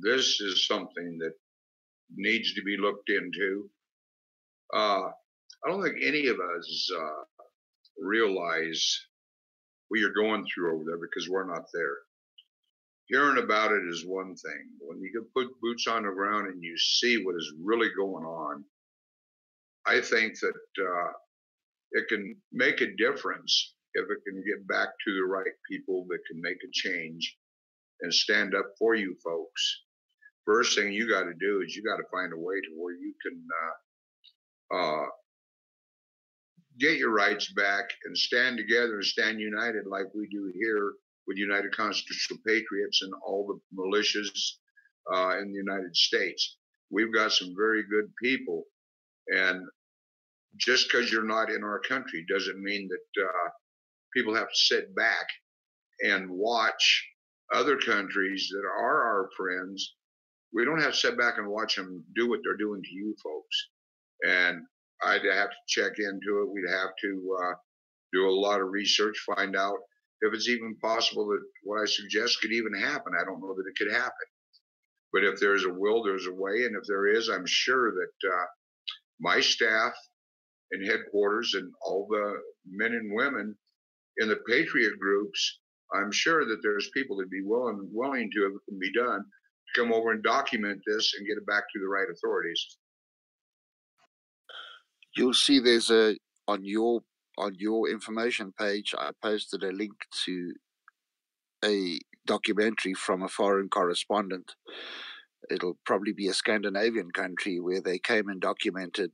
[SPEAKER 3] This is something that needs to be looked into. I don't think any of us realize what you're going through over there because we're not there. Hearing about it is one thing. When you can put boots on the ground and you see what is really going on, I think that it can make a difference if it can get back to the right people that can make a change and stand up for you folks. First thing you got to do is you got to find a way to where you can get your rights back and stand together and stand united like we do here with United Constitutional Patriots and all the militias in the United States. We've got some very good people, and just because you're not in our country doesn't mean that people have to sit back and watch other countries that are our friends. We don't have to sit back and watch them do what they're doing to you folks. And I'd have to check into it. We'd have to do a lot of research, find out if it's even possible that what I suggest could even happen. I don't know that it could happen. But if there's a will, there's a way. And if there is, I'm sure that my staff and headquarters and all the men and women in the Patriot groups, I'm sure that there's people that'd be willing to, if it can be done, to come over and document this and get it back to the right authorities.
[SPEAKER 7] You'll see there's on your information page, I posted a link to a documentary from a foreign correspondent. It'll probably be a Scandinavian country where they came and documented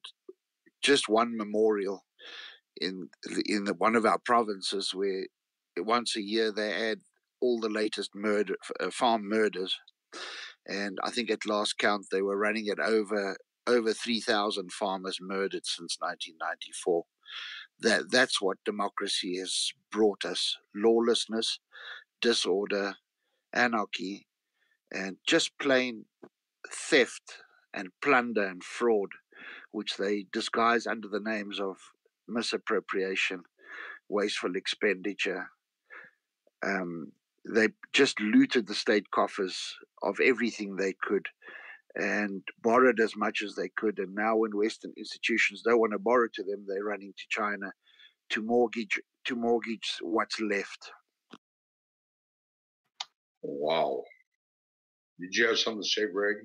[SPEAKER 7] just one memorial in one of our provinces, where once a year they add all the latest farm murders, and I think at last count they were running at over 3,000 farmers murdered since 1994. That's what democracy has brought us: lawlessness, disorder, anarchy, and just plain theft and plunder and fraud, which they disguise under the names of misappropriation, wasteful expenditure. They just looted the state coffers of everything they could and borrowed as much as they could. And now when Western institutions don't want to borrow to them, they're running to China to mortgage what's left.
[SPEAKER 3] Wow. Did you have something to say, Greg?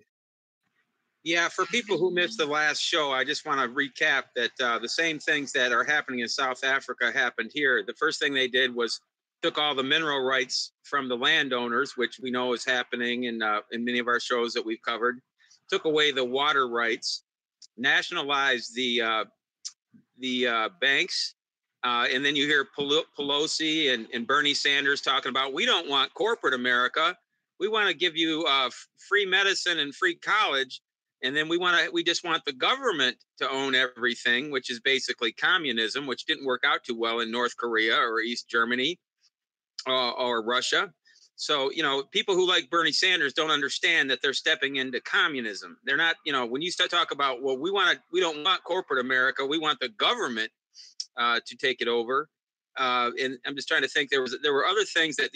[SPEAKER 5] Yeah, for people who missed the last show, I just want to recap that the same things that are happening in South Africa happened here. The first thing they did was took all the mineral rights from the landowners, which we know is happening in many of our shows that we've covered. Took away the water rights, nationalized the banks, and then you hear Pelosi and Bernie Sanders talking about, we don't want corporate America. We want to give you free medicine and free college. And then we just want the government to own everything, which is basically communism, which didn't work out too well in North Korea or East Germany or Russia. So, people who like Bernie Sanders don't understand that they're stepping into communism. They're not, when you start talking about, well, we don't want corporate America. We want the government to take it over. And I'm just trying to think. There were other things that,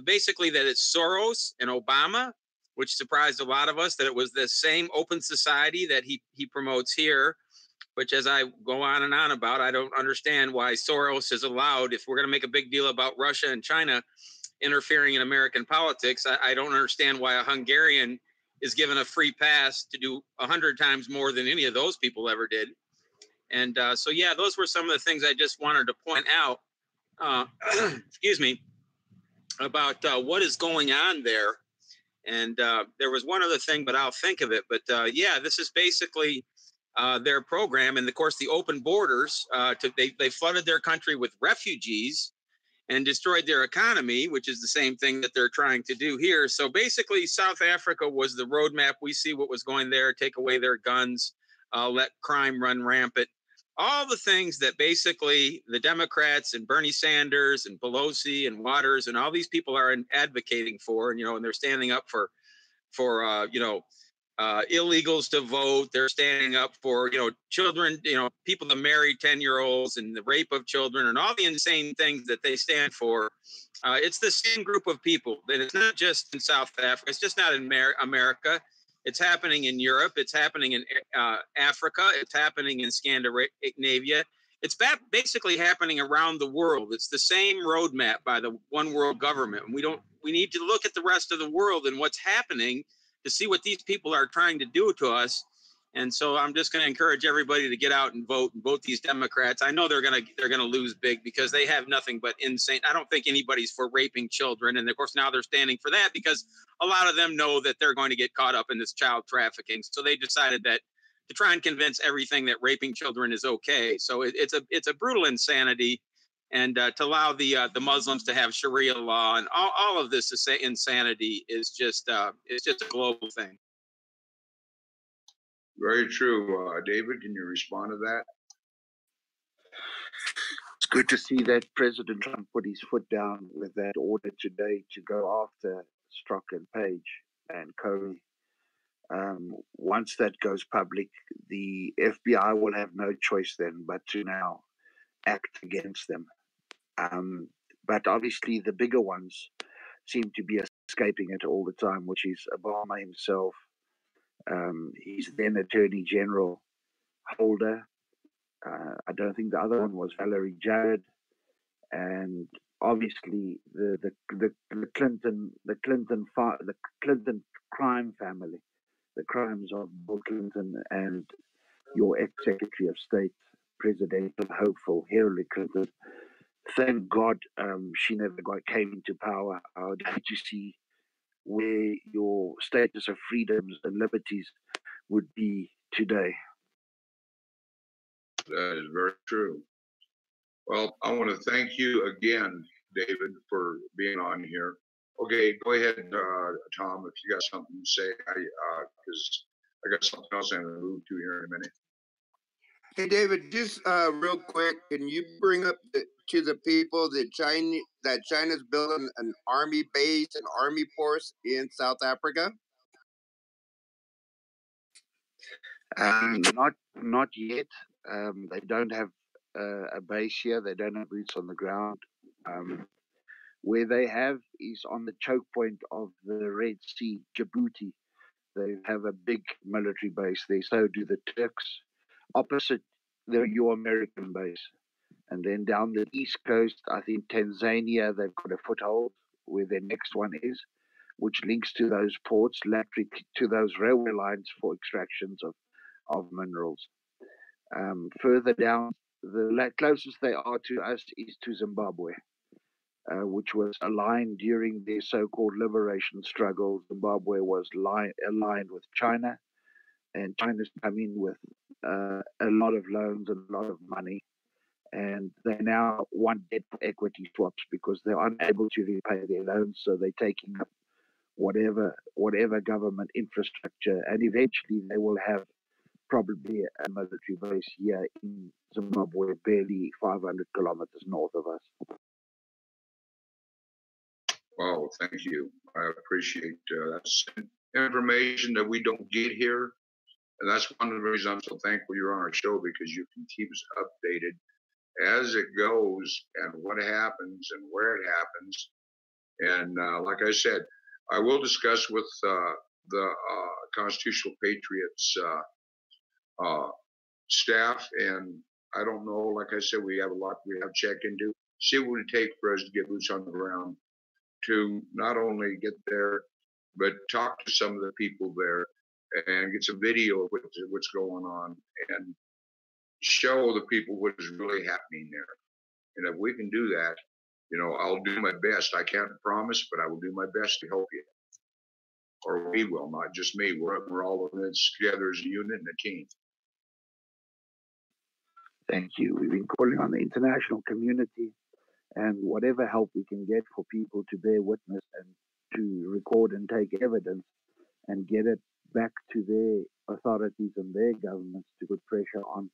[SPEAKER 5] basically that it's Soros and Obama, which surprised a lot of us, that it was the same open society that he promotes here, which, as I go on and on about, I don't understand why Soros is allowed. If we're going to make a big deal about Russia and China interfering in American politics, I don't understand why a Hungarian is given a free pass to do 100 times more than any of those people ever did. And so, yeah, those were some of the things I just wanted to point out, excuse me, about what is going on there. And there was one other thing, but I'll think of it. But yeah, this is basically their program. And of course, the open borders, they flooded their country with refugees and destroyed their economy, which is the same thing that they're trying to do here. So basically, South Africa was the roadmap. We see what was going there: take away their guns, let crime run rampant. All the things that basically the Democrats and Bernie Sanders and Pelosi and Waters and all these people are advocating for, and they're standing up for illegals to vote. They're standing up for, children, people to marry 10-year-olds and the rape of children and all the insane things that they stand for. It's the same group of people. And it's not just in South Africa. It's just not in America. It's happening in Europe. It's happening in Africa. It's happening in Scandinavia. It's basically happening around the world. It's the same roadmap by the one world government. We need to look at the rest of the world and what's happening to see what these people are trying to do to us. And so I'm just going to encourage everybody to get out and vote these Democrats. I know they're going to lose big because they have nothing but insane. I don't think anybody's for raping children. And of course, now they're standing for that because a lot of them know that they're going to get caught up in this child trafficking. So they decided that to try and convince everything that raping children is okay. So it's a brutal insanity. And to allow the Muslims to have Sharia law and all of this insanity is just it's just a global thing.
[SPEAKER 3] Very true. David, can you respond to that?
[SPEAKER 7] It's good to see that President Trump put his foot down with that order today to go after Strzok and Page and Comey. Once that goes public, the FBI will have no choice then but to now act against them. But obviously, the bigger ones seem to be escaping it all the time, which is Obama himself, his then Attorney General Holder. I don't think the other one was Valerie Jarrett, and obviously the Clinton crime family, the crimes of Bill Clinton and your ex-Secretary of State, presidential hopeful Hillary Clinton. Thank God she never came into power. I would hate to see where your status of freedoms and liberties would be today.
[SPEAKER 3] That is very true. Well, I want to thank you again, David, for being on here. Okay, go ahead, Tom, if you got something to say, because I got something else I'm going to move to here in a minute.
[SPEAKER 8] Hey, David, just real quick, can you bring up to the people that China's building an army base, an army force in South Africa?
[SPEAKER 7] Not yet. They don't have a base here. They don't have boots on the ground. Where they have is on the choke point of the Red Sea, Djibouti. They have a big military base there. So do the Turks. Opposite your American base. And then down the east coast, I think Tanzania, they've got a foothold where their next one is, which links to those ports, to those railway lines for extractions of minerals. Further down, the closest they are to us is to Zimbabwe, which was aligned during their so-called liberation struggle. Zimbabwe was aligned with China, and China's come in with a lot of loans and a lot of money. And they now want debt equity swaps because they're unable to repay their loans, so they're taking up whatever government infrastructure, and eventually they will have probably a military base here in Zimbabwe, barely 500 kilometers north of us.
[SPEAKER 3] Well, thank you. I appreciate that's information that we don't get here. And that's one of the reasons I'm so thankful you're on our show, because you can keep us updated as it goes and what happens and where it happens. And like I said, I will discuss with the Constitutional Patriots staff, and I don't know, like I said, we have a lot we have to check into, see what it takes for us to get boots on the ground to not only get there, but talk to some of the people there and get some video of what's going on and show the people what is really happening there. And if we can do that, I'll do my best. I can't promise, but I will do my best to help you. Or we will, not just me. We're all in this together as a unit and a team.
[SPEAKER 7] Thank you. We've been calling on the international community and whatever help we can get for people to bear witness and to record and take evidence and get it back to their authorities and their governments to put pressure on.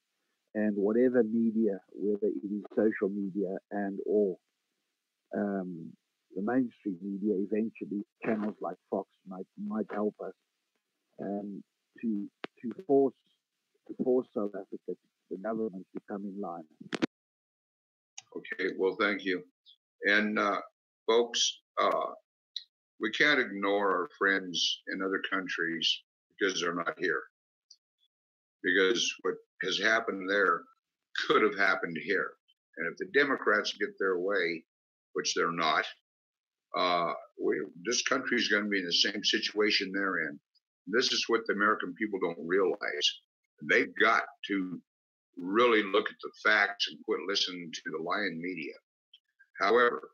[SPEAKER 7] And whatever media, whether it is social media and or the mainstream media, eventually channels like Fox might help us to force South Africa, the government, to come in line.
[SPEAKER 3] Okay, well, thank you. And folks, we can't ignore our friends in other countries because they're not here. Because what has happened there could have happened here. And if the Democrats get their way, which they're not, this country is going to be in the same situation they're in. This is what the American people don't realize. They've got to really look at the facts and quit listening to the lying media. However,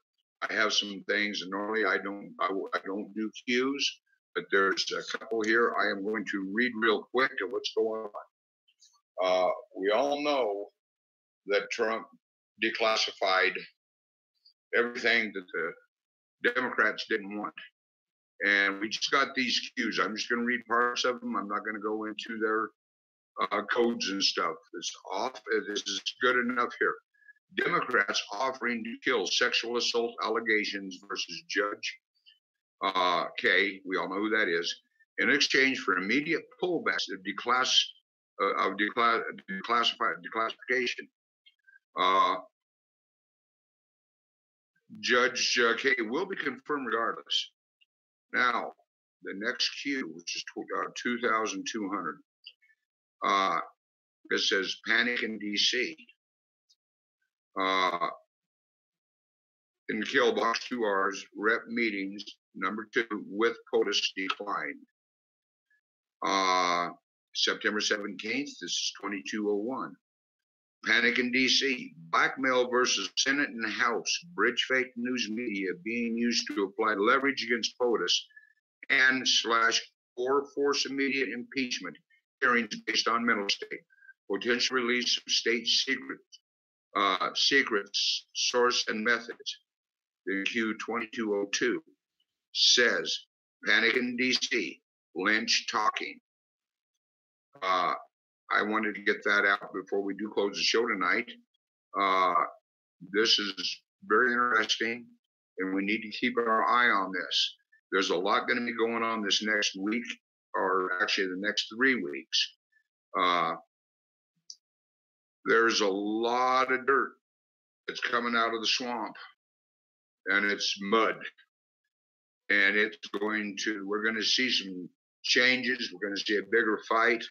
[SPEAKER 3] I have some things, and normally I don't do cues, but there's a couple here I am going to read real quick of what's going on. We all know that Trump declassified everything that the Democrats didn't want. And we just got these cues. I'm just going to read parts of them. I'm not going to go into their codes and stuff. It's off. This is good enough here. Democrats offering to kill sexual assault allegations versus Judge K. We all know who that is. in exchange for immediate pullbacks of declassification. Judge K will be confirmed regardless. Now, the next Q, which is 2,200, it says panic in D.C. In Kill Box 2R's rep meetings, number 2, with POTUS declined. September 17th, this is 2201. Panic in D.C. Blackmail versus Senate and House. Bridge fake news media being used to apply leverage against POTUS and / or force immediate impeachment hearings based on mental state. Potential release of state secrets, source and methods. The Q2202 says panic in D.C. Lynch talking. I wanted to get that out before we do close the show tonight. This is very interesting, and we need to keep our eye on this. There's a lot going to be going on this next week, or actually the next 3 weeks. There's a lot of dirt that's coming out of the swamp, and it's mud. And we're going to see some changes. We're going to see a bigger fight.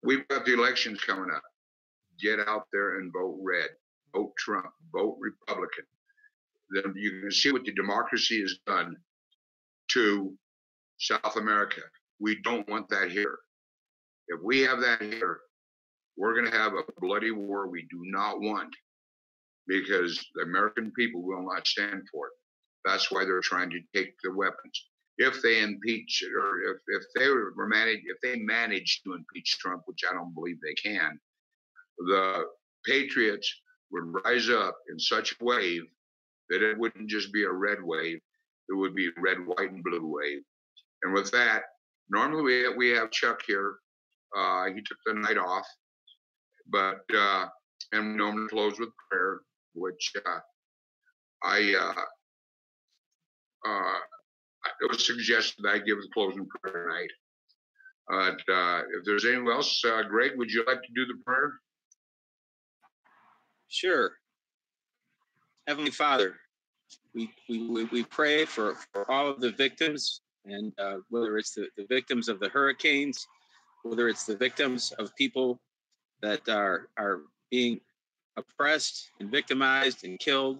[SPEAKER 3] We've got the elections coming up. Get out there and vote red. Vote Trump. Vote Republican. Then you can see what the democracy has done to South America. We don't want that here. If we have that here, we're going to have a bloody war we do not want, because the American people will not stand for it. That's why they're trying to take the weapons. If they impeach, or if they manage to impeach Trump, which I don't believe they can, the Patriots would rise up in such a wave that it wouldn't just be a red wave, it would be a red, white, and blue wave. And with that, normally we have Chuck here. He took the night off, but and we normally close with prayer, which it was suggested that I give the closing prayer tonight. If there's anyone else, Greg, would you like to do the prayer?
[SPEAKER 5] Sure. Heavenly Father, we pray for all of the victims, and whether it's the victims of the hurricanes, whether it's the victims of people that are being oppressed and victimized and killed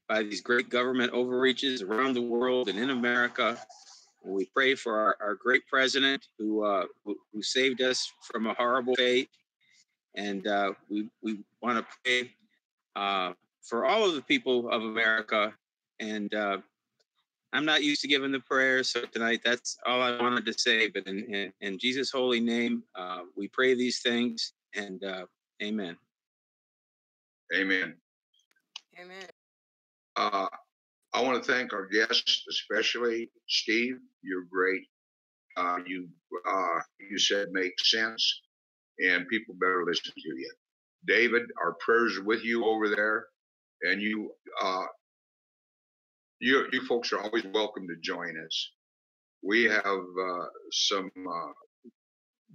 [SPEAKER 5] by these great government overreaches around the world and in America. And we pray for our great president who saved us from a horrible fate. And we want to pray for all of the people of America. And I'm not used to giving the prayers, so tonight that's all I wanted to say. But in Jesus' holy name, we pray these things, and amen.
[SPEAKER 3] Amen.
[SPEAKER 6] Amen.
[SPEAKER 3] I want to thank our guests, especially Steve. You're great. You said makes sense, and people better listen to you. David, our prayers are with you over there, and you folks are always welcome to join us. We have some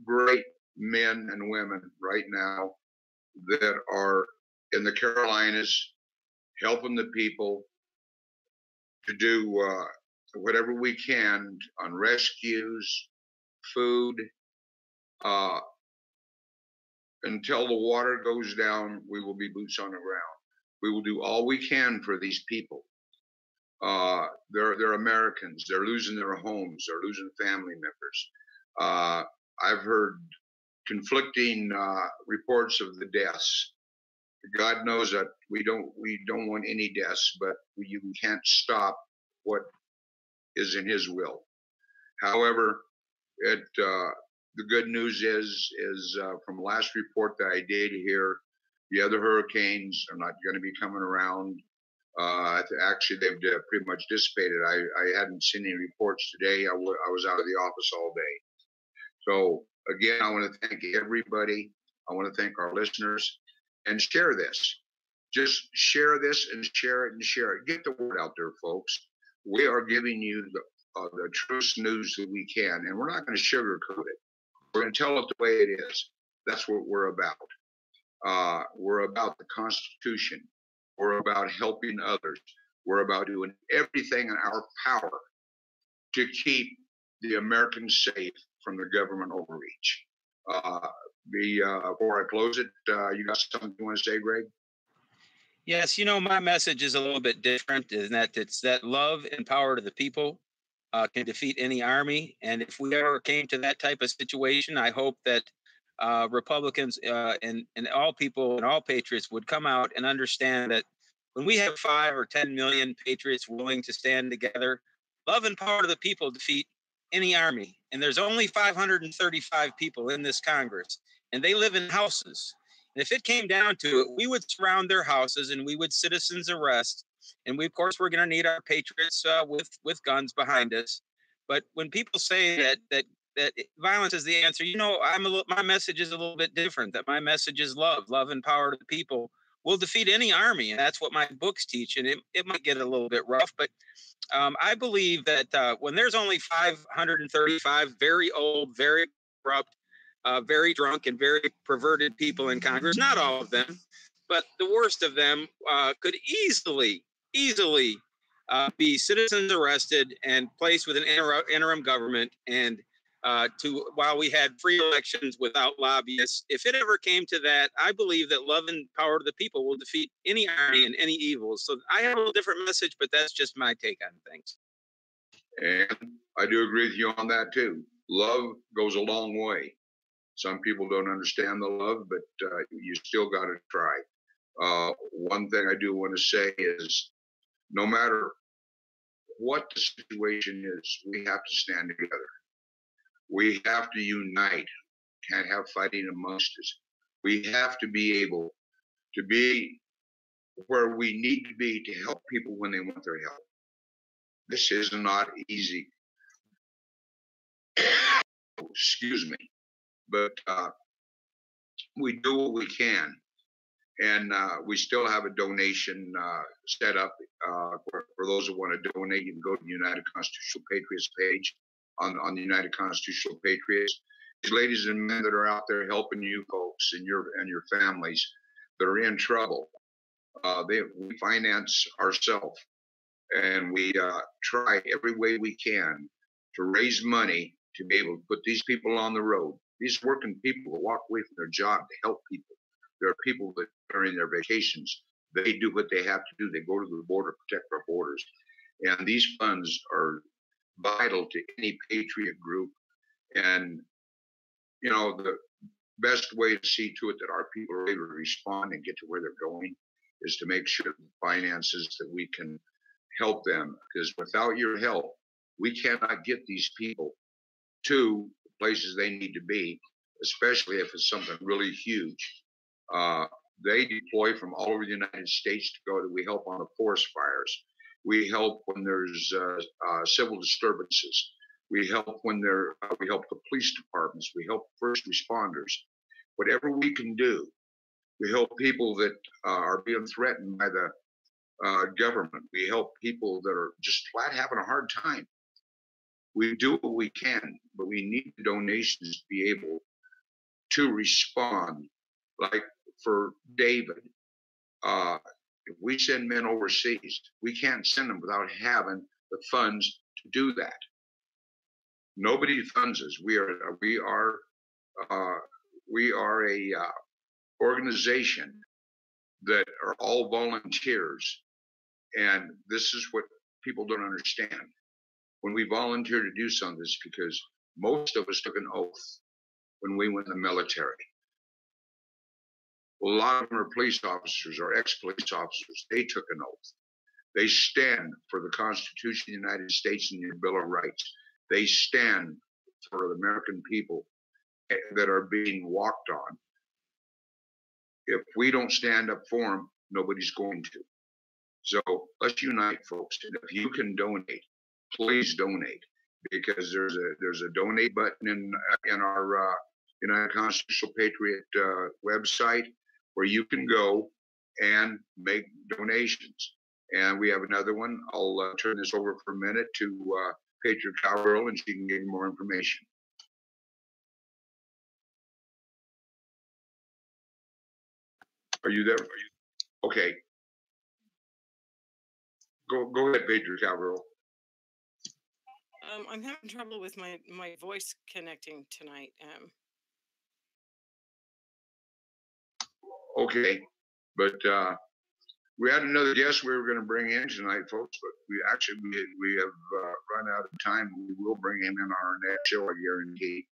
[SPEAKER 3] great men and women right now that are in the Carolinas helping the people to do whatever we can on rescues, food. Until the water goes down, we will be boots on the ground. We will do all we can for these people. They're Americans. They're losing their homes. They're losing family members. I've heard conflicting reports of the deaths. God knows that we don't want any deaths, but you can't stop what is in His will. However, the good news is from the last report that I did here, the other hurricanes are not going to be coming around. Actually, they've pretty much dissipated. I hadn't seen any reports today. I was out of the office all day. So again, I want to thank everybody. I want to thank our listeners, and share this. Just share this and share it and share it. Get the word out there, folks. We are giving you the truest news that we can, and we're not going to sugarcoat it. We're going to tell it the way it is. That's what we're about. We're about the Constitution. We're about helping others. We're about doing everything in our power to keep the Americans safe from the government overreach. Before I close it, you got something you want to say, Greg?
[SPEAKER 5] Yes, my message is a little bit different, in that it's that love and power to the people can defeat any army. And if we ever came to that type of situation, I hope that Republicans and all people and all patriots would come out and understand that when we have 5 or 10 million patriots willing to stand together, love and power to the people defeat any army. And there's only 535 people in this Congress, and they live in houses. And if it came down to it, we would surround their houses and we would citizens arrest. And we, of course, we're going to need our patriots with guns behind us. But when people say that violence is the answer, my message is a little bit different. That my message is love and power to the people will defeat any army, and that's what my books teach. And it might get a little bit rough, but I believe that when there's only 535 very old, very corrupt, very drunk, and very perverted people in Congress, not all of them, but the worst of them could easily be citizens arrested and placed with an interim government, and while we had free elections without lobbyists. If it ever came to that, I believe that love and power to the people will defeat any army and any evils. So I have a little different message, but that's just my take on things.
[SPEAKER 3] And I do agree with you on that too. Love goes a long way. Some people don't understand the love, but you still got to try. One thing I do want to say is, no matter what the situation is, we have to stand together. We have to unite. Can't have fighting amongst us. We have to be able to be where we need to be to help people when they want their help. This is not easy. Excuse me. But we do what we can. And we still have a donation set up for those who want to donate. You can go to the United Constitutional Patriots page on the United Constitutional Patriots. These ladies and men that are out there helping you folks and your families that are in trouble, we finance ourselves, and we try every way we can to raise money to be able to put these people on the road. These working people that walk away from their job to help people. There are people that during their vacations, they do what they have to do. They go to the border, protect our borders. And these funds are vital to any patriot group. And, the best way to see to it that our people are able to respond and get to where they're going is to make sure the finances that we can help them. Because without your help, we cannot get these people to places they need to be, especially if it's something really huge. They deploy from all over the United States to go. We help on the forest fires. We help when there's civil disturbances. We help when we help the police departments. We help first responders. Whatever we can do, we help people that are being threatened by the government. We help people that are just flat having a hard time. We do what we can, but we need donations to be able to respond. Like for David, if we send men overseas, we can't send them without having the funds to do that. Nobody funds us. We are a organization that are all volunteers, and this is what people don't understand. When we volunteer to do something, it's because most of us took an oath when we went in the military. A lot of them are police officers or ex-police officers. They took an oath. They stand for the Constitution of the United States and your Bill of Rights. They stand for the American people that are being walked on. If we don't stand up for them, nobody's going to. So let's unite, folks. And if you can donate, please donate, because there's a donate button in our United Constitutional Patriot website where you can go and make donations. And we have another one. I'll turn this over for a minute to Patriot Cowgirl, and she can give you more information. Are you there? Okay. Go ahead, Patriot Cowgirl.
[SPEAKER 9] I'm having trouble with my voice connecting tonight.
[SPEAKER 3] Okay, but we had another guest we were going to bring in tonight, folks, but we have run out of time. We will bring him in on our next show, I guarantee.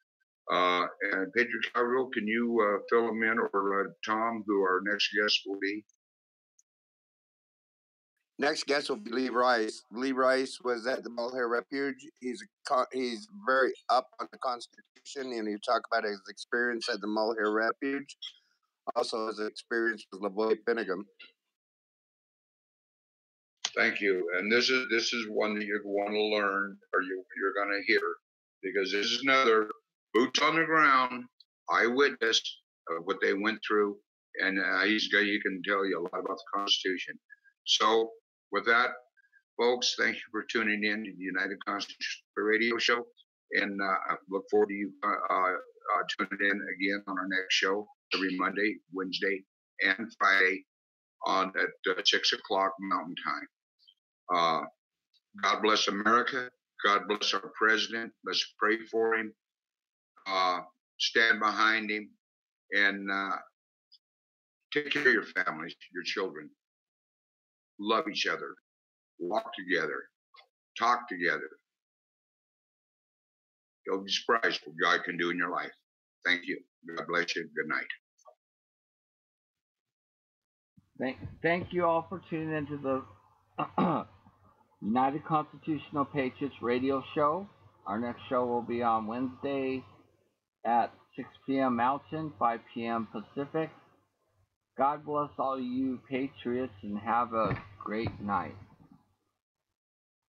[SPEAKER 3] And Pedro Cowgirl, can you fill him in, or Tom, who our next guest will be?
[SPEAKER 8] Next guest will be Lee Rice. Lee Rice was at the Mulhair Refuge. He's very up on the Constitution, and he talk about his experience at the Mulhair Refuge. Also, his experience with LaVoy Finnegan.
[SPEAKER 3] Thank you. And this is one that you're going to learn, or you're going to hear, because this is another boots on the ground eyewitness of what they went through, and he can tell you a lot about the Constitution. So with that, folks, thank you for tuning in to the United Constitution Radio Show, and I look forward to you tuning in again on our next show every Monday, Wednesday, and Friday at 6 o'clock Mountain Time. God bless America. God bless our president. Let's pray for him. Stand behind him, and take care of your families, your children. Love each other. Walk together. Talk together. You'll be surprised what God can do in your life. Thank you. God bless you. Good night.
[SPEAKER 2] Thank you all for tuning into the United Constitutional Patriots radio show. Our next show will be on Wednesday at 6 p.m. Mountain, 5 p.m. Pacific. God bless all you Patriots and have a great night.